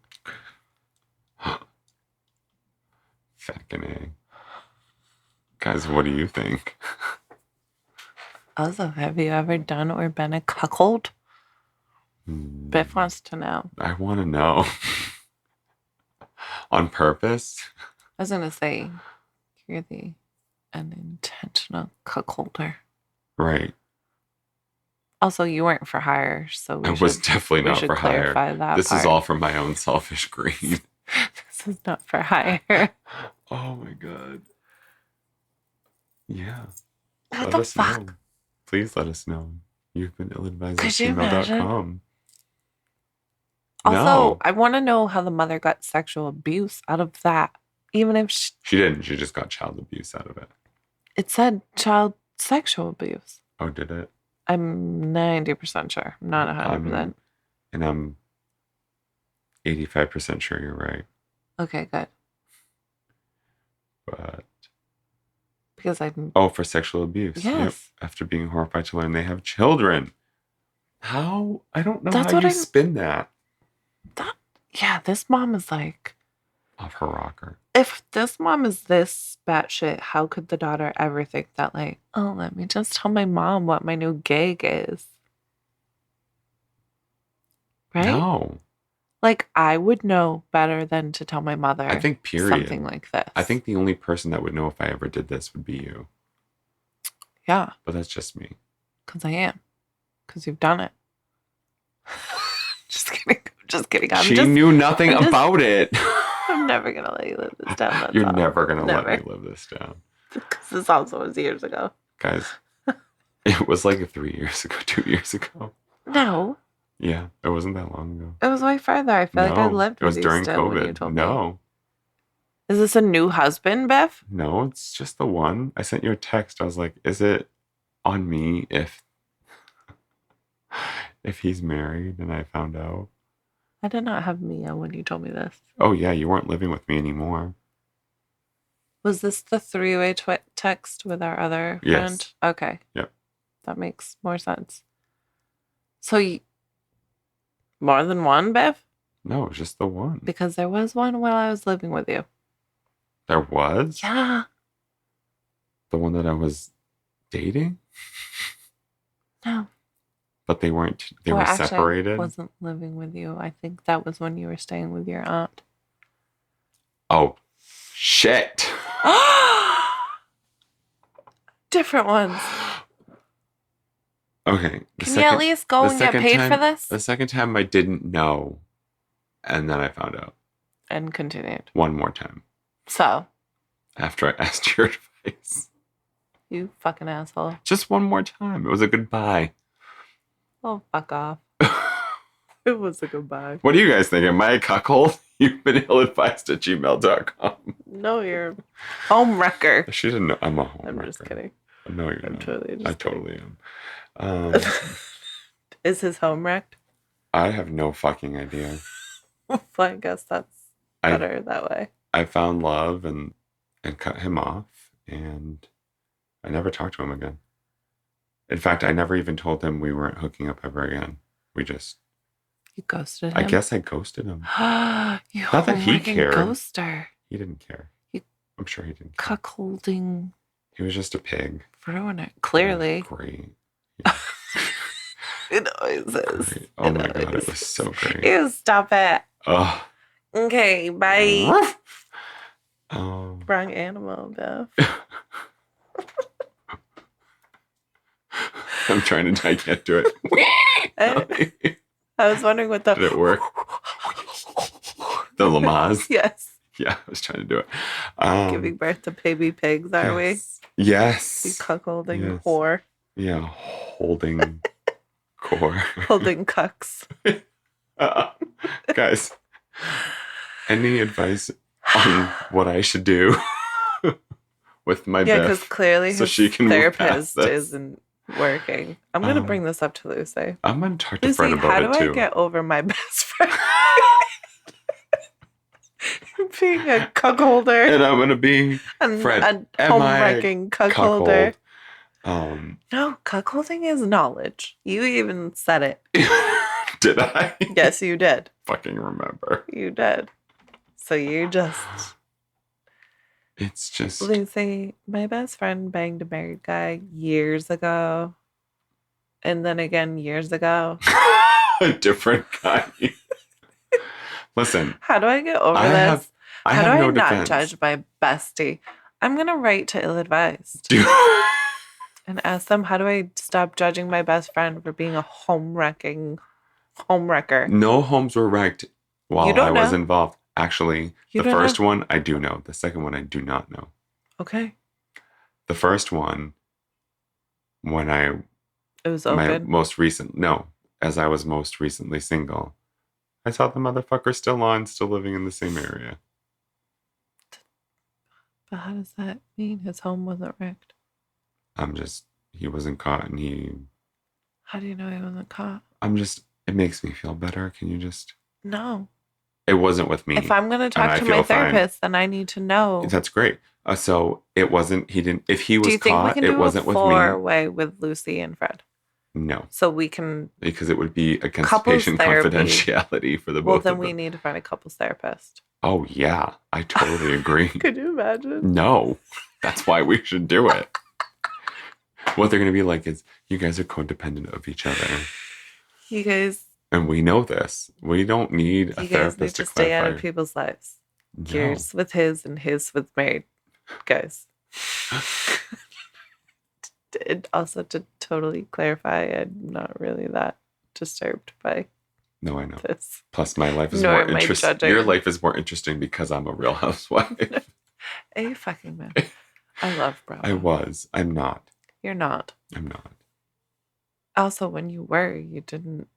Fucking A. Guys, what do you think? Also, have you ever done or been a cuckold? Biff wants to know. I want to know. On purpose? I was going to say, you're the unintentional cuckolder. Right. Also, you weren't for hire, so I was definitely not for hire. This is all from my own selfish greed. This is not for hire. Oh my god. Yeah. What the fuck? Know. Please let us know. You've been illadvisedthepodcast.com. Also, no. I want to know how the mother got sexual abuse out of that. Even if she didn't. She just got child abuse out of it. It said child sexual abuse. Oh, did it? I'm 90% sure. I'm not 100%. And I'm 85% sure you're right. Okay, good. But... because I'm... Oh, for sexual abuse. Yes. Yep. After being horrified to learn they have children. How? I don't know That's how you spin that. Yeah, this mom is like... off her rocker. If this mom is this batshit, how could the daughter ever think that, like, oh, let me just tell my mom what my new gig is? Right? No. Like, I would know better than to tell my mother. I think, period. Something like this. I think the only person that would know if I ever did this would be you. Yeah. But that's just me. Because I am. Because you've done it. Just kidding. Just kidding. She knew nothing about it. I'm never going to let you live this down. You're never going to let me live this down. Because this also was years ago. Guys, it was like 3 years ago, 2 years ago. No. Yeah, it wasn't that long ago. It was way farther. I feel like I lived with you still. It was during COVID. When you told me. Is this a new husband, Biff? No, it's just the one. I sent you a text. I was like, is it on me if he's married? And I found out. I did not have Mia when you told me this. Oh, yeah, you weren't living with me anymore. Was this the three-way text with our other friend? Okay. Yep. That makes more sense. So, more than one, Biff? No, it was just the one. Because there was one while I was living with you. There was? Yeah. The one that I was dating? No. But they were separated? I wasn't living with you. I think that was when you were staying with your aunt. Oh, shit. Different ones. Okay. Can you at least go and get paid for this? The second time I didn't know. And then I found out. And continued. One more time. So. After I asked your advice. You fucking asshole. Just one more time. It was a goodbye. Oh, fuck off. It was a goodbye. What do you guys think? Am I a cuckold? You've been illadvisedthepodcast.com. No, you're a home wrecker. She didn't know I'm a home wrecker. I'm just kidding. No, you're not. I totally am. Is his home wrecked? I have no fucking idea. Well, I guess that's better that way. I found love and cut him off, and I never talked to him again. In fact, I never even told him we weren't hooking up ever again. You ghosted him? I guess I ghosted him. You Not that he cared. Ghoster. He didn't care. I'm sure he didn't care. Cuckolding. He was just a pig. Ruin it. Clearly. Great. Yeah. It always is. Great. Oh my God, it was so great. You stop it. Oh. Okay, bye. Oh. Wrong animal, Biff. I'm trying to, I can't do it. I was wondering what the... Did it work? The Lamaze? Yes. Yeah, I was trying to do it. Giving birth to baby pigs, are we? Yes. You cuckolding whore. Yeah, holding core. Holding cucks. Guys, any advice on what I should do with my Yeah, because clearly so his she can therapist isn't working. I'm going to bring this up to Lucy. I'm going to talk to Lucy, Fred about it too. how do I get over my best friend being a cuckolder? And I'm going to be Fred. A home-wrecking cuckolder. Cuckold? No, cuckolding is knowledge. You even said it. Did I? Yes, you did. Fucking remember. You did. So you just... It's just... Lucy, my best friend banged a married guy years ago. And then again years ago. A different guy. Listen. How do I get over this? How do I not defense. judge my bestie? I'm going to write to Ill-Advised. And ask them, how do I stop judging my best friend for being a home wrecker? No homes were wrecked while I was involved. Actually, the first one I do know. The second one I do not know. Okay. The first one, when it was open. As I was most recently single, I saw the motherfucker still living in the same area. But how does that mean his home wasn't wrecked? He wasn't caught, and How do you know he wasn't caught? It makes me feel better. Can you just... No. It wasn't with me. If I'm going to talk to my therapist, then I need to know. That's great. So it wasn't, if he was caught, it wasn't with me. Do you think we can do a four-way with Lucy and Fred? No. So we can... Because it would be against patient confidentiality for the both of them. Well, then we need to find a couples therapist. Oh, yeah. I totally agree. Could you imagine? No. That's why we should do it. What they're going to be like is, you guys are codependent of each other. You guys... And we know this. We don't need a therapist to clarify. You guys need to stay out of people's lives. No. Yours with his and his with married guys. And also to totally clarify, I'm not really that disturbed by No, I know. this. Plus, my life is more interesting. Your life is more interesting because I'm a real housewife. Are you fucking man? I love Bravo. I was. I'm not. You're not. I'm not. Also, when you were, you didn't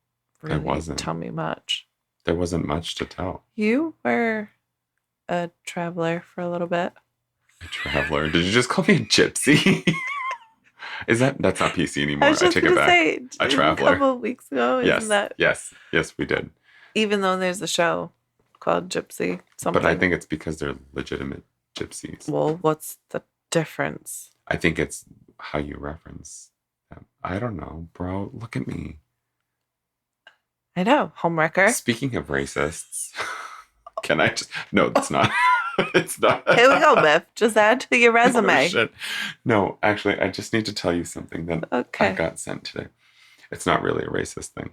really tell me much. There wasn't much to tell. You were a traveler for a little bit. A traveler? Did you just call me a gypsy? That's not PC anymore. I take it back. Say, a traveler. A couple of weeks ago, isn't that? Yes, we did. Even though there's a show called Gypsy something. But I think it's because they're legitimate gypsies. Well, what's the difference? I think it's how you reference them. I don't know, bro. Look at me. I know, homewrecker. Speaking of racists, can I just... No, it's not. It's not. Here we go, Biff. Just add to your resume. Oh, shit. No, actually, I just need to tell you something that I got sent today. It's not really a racist thing.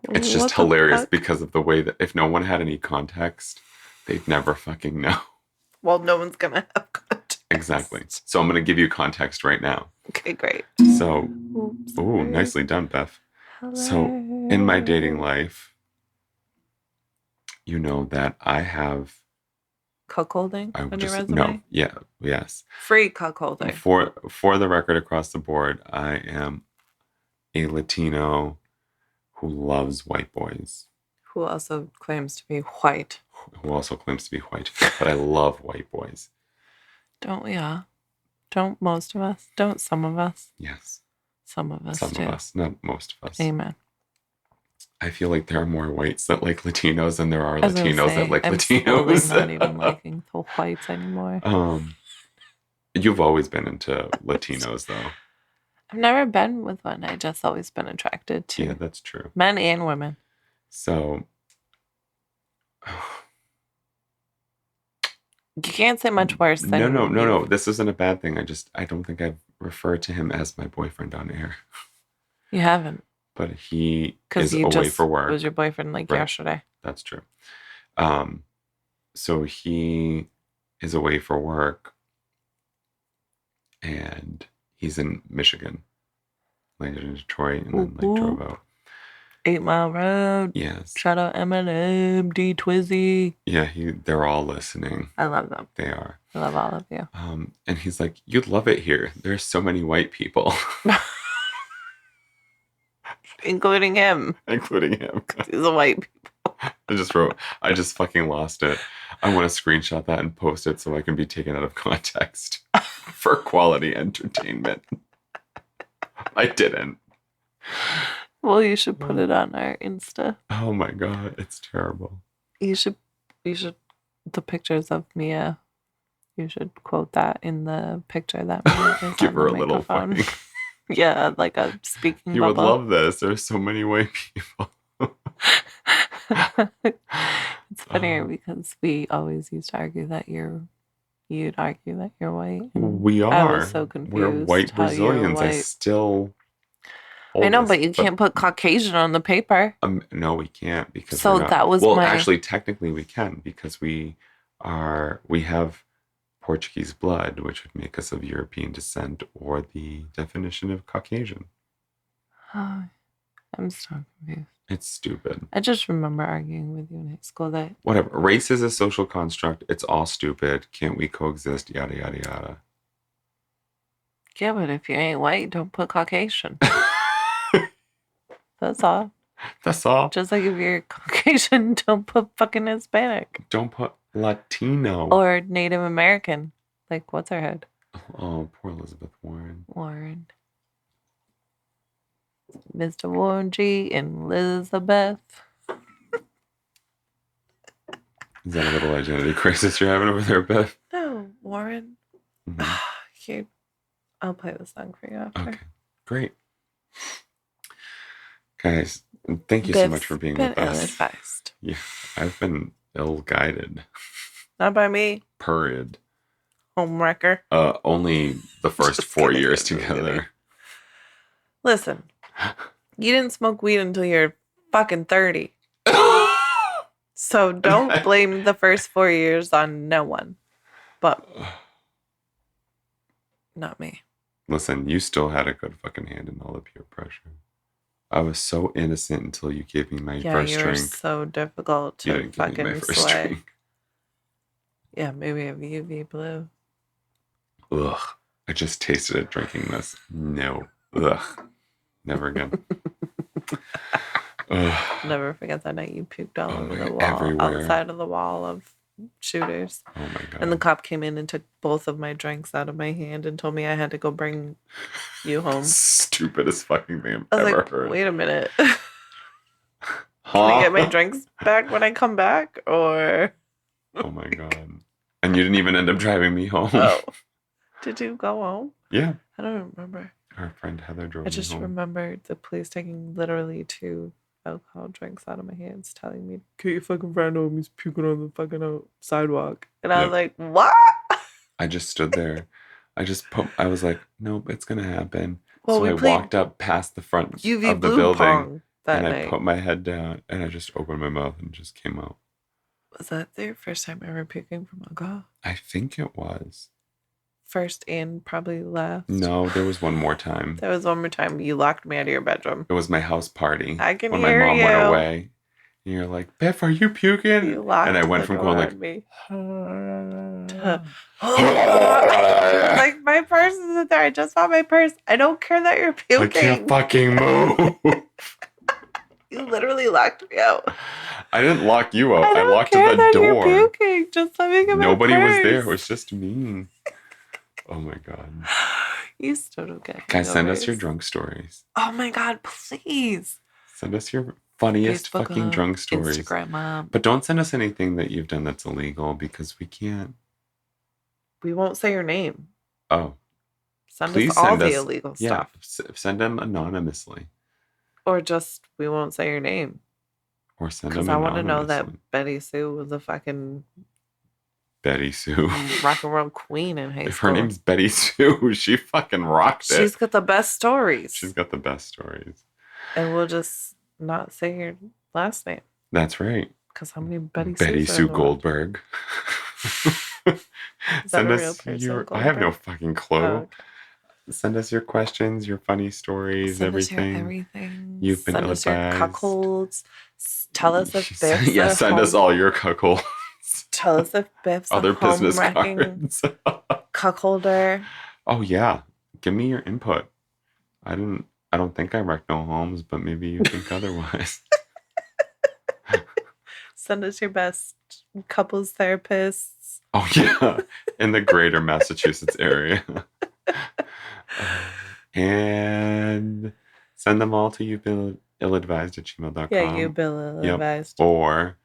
It's just hilarious because of the way that if no one had any context, they'd never fucking know. Well, no one's going to have context. Exactly. So I'm going to give you context right now. Okay, great. So, nicely done, Beth. Hello. So in my dating life, you know that I have cuckolding on your resume? No, yeah, yes. Free cuckolding. For the record across the board, I am a Latino who loves white boys. Who also claims to be white. Who also claims to be white. But I love white boys. Don't we all? Don't most of us? Don't some of us? Yes. Some of us Some too. of us, not most of us. Amen. I feel like there are more whites that like Latinos than there are Latinos that like Latinos. I'm not even liking the whites anymore. You've always been into Latinos, though. I've never been with one. I just always been attracted to. Yeah, that's true. Men and women. So. You can't say much worse than No. This isn't a bad thing. I don't think I've referred to him as my boyfriend on air. You haven't. But he is away for work. Was your boyfriend yesterday? That's true. So he is away for work, and he's in Michigan. Landed in Detroit and then drove out. 8 Mile Road. Yes. Shout out Eminem, D Twizzy. Yeah, they're all listening. I love them. They are. I love all of you. And he's like, you'd love it here. There's so many white people. Including him. Including him. He's a white people. I just fucking lost it. I want to screenshot that and post it so I can be taken out of context for quality entertainment. I didn't. Well, you should put it on our Insta. Oh my God, it's terrible. You should, the pictures of Mia, you should quote that in the picture that Mia is Give on her the a little microphone. fucking... Yeah, like a speaking You bubble. would love this. There's so many white people. It's funnier because we always used to argue that you'd argue that you're white. We are. I was so confused. We're white Brazilians. White. I still... I know, but you can't put Caucasian on the paper. No, we can't because that was actually, technically, we can because we have Portuguese blood, which would make us of European descent, or the definition of Caucasian. Oh, I'm so confused. It's stupid. I just remember arguing with you in high school that whatever. Race is a social construct. It's all stupid. Can't we coexist? Yada yada yada. Yeah, but if you ain't white, don't put Caucasian. That's all. That's all. Just like if you're Caucasian, don't put fucking Hispanic. Don't put Latino. Or Native American. Like, what's her head? Oh, poor Elizabeth Warren. Mr. Warren G. and Elizabeth. Is that a little identity crisis you're having over there, Beth? No, Warren. Mm-hmm. Cute. I'll play the song for you after. Okay, great. Guys, thank you so much for being with us. Ill-advised. Yeah, I've been ill-guided. Not by me. Purred. Homewrecker. Only the first 4 years together. Listen, you didn't smoke weed until you're fucking 30. So don't blame the first 4 years on no one. But not me. Listen, you still had a good fucking hand in all the peer pressure. I was so innocent until you gave me my first drink. Yeah, you were so difficult to you didn't give me my first slay. Drink. Yeah, maybe a UV blue. Ugh. I just tasted it drinking this. No. Ugh. Never again. Never forget that night you puked all over the wall. Everywhere. Outside of the wall of shooters. Oh my God. And the cop came in and took both of my drinks out of my hand and told me I had to go bring you home. Stupidest fucking thing I've ever heard. Wait a minute. Can I get my drinks back when I come back? Or... Oh my God. And you didn't even end up driving me home. Oh. Did you go home? Yeah. I don't remember. Our friend Heather drove me home. I just remember the police taking literally 2 alcohol drinks out of my hands, telling me, "Get your fucking friend home. He's puking on the fucking sidewalk." And I was like, "What?" I just stood there. I was like, "Nope, it's gonna happen." Well, so I walked up past the front UV of the building, and I put my head down, and I just opened my mouth and just came out. Was that your first time ever puking from alcohol? I think it was. First and probably last. No, there was one more time. There was one more time. You locked me out of your bedroom. It was my house party. I can when hear my mom you. went away. And you're like, Biff, are you puking? You locked and I went the from door going on like, me. Like, my purse isn't there. I just found my purse. I don't care that you're puking. I can't fucking move. You literally locked me out. I didn't lock you out. I locked care the that door. You're puking. Just let me get Nobody my purse. was there. It was just me. Oh my God. You still don't get Guys, send us your drunk stories. Oh my God, please. Send us your funniest Facebook fucking drunk stories. Instagram. But don't send us anything that you've done that's illegal because we can't. We won't say your name. Oh. Send us all the illegal stuff. Send them anonymously. Or just, we won't say your name. Or send them anonymously. Because I want to know that Betty Sue was a fucking... Betty Sue. Rock and roll queen in high school. If her name's Betty Sue, she fucking rocked it. She's got the best stories. She's got the best stories. And we'll just not say your last name. That's right. Because how many Betty Sue Goldberg. Send us your... I have no fucking clue. Oh, okay. Send us your questions, your funny stories, everything. You've been ill-advised. Send us your cuckolds. Tell us if BiFFs Yeah, send us all your cuckolds. Tell us if BiFFs other business cards. Cuckolder. Oh yeah, give me your input. I don't think I wrecked no homes, but maybe you think otherwise. Send us your best couples therapists. Oh yeah, in the greater Massachusetts area. And send them all to you'vebenilladvised@gmail.com. Yeah, you've been ill-advised. Yep. Or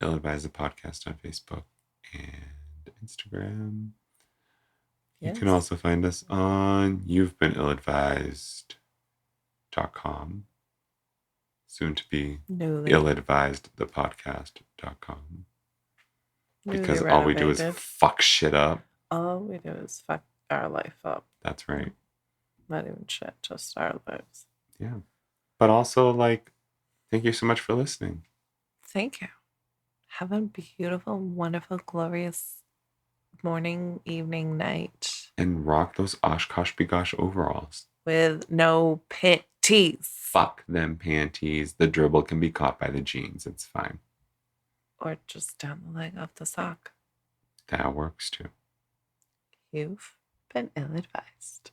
illadvisedthepodcast on Facebook and Instagram. Yes. You can also find us on you'vebenilladvised.com. Soon to be illadvisedthepodcast.com. Because all we do is fuck shit up. All we do is fuck our life up. That's right. Not even shit, just our lives. Yeah. But also, thank you so much for listening. Thank you. Have a beautiful, wonderful, glorious morning, evening, night. And rock those Oshkosh Bigosh overalls. With no panties. Fuck them panties. The dribble can be caught by the jeans. It's fine. Or just down the leg of the sock. That works too. You've been ill-advised.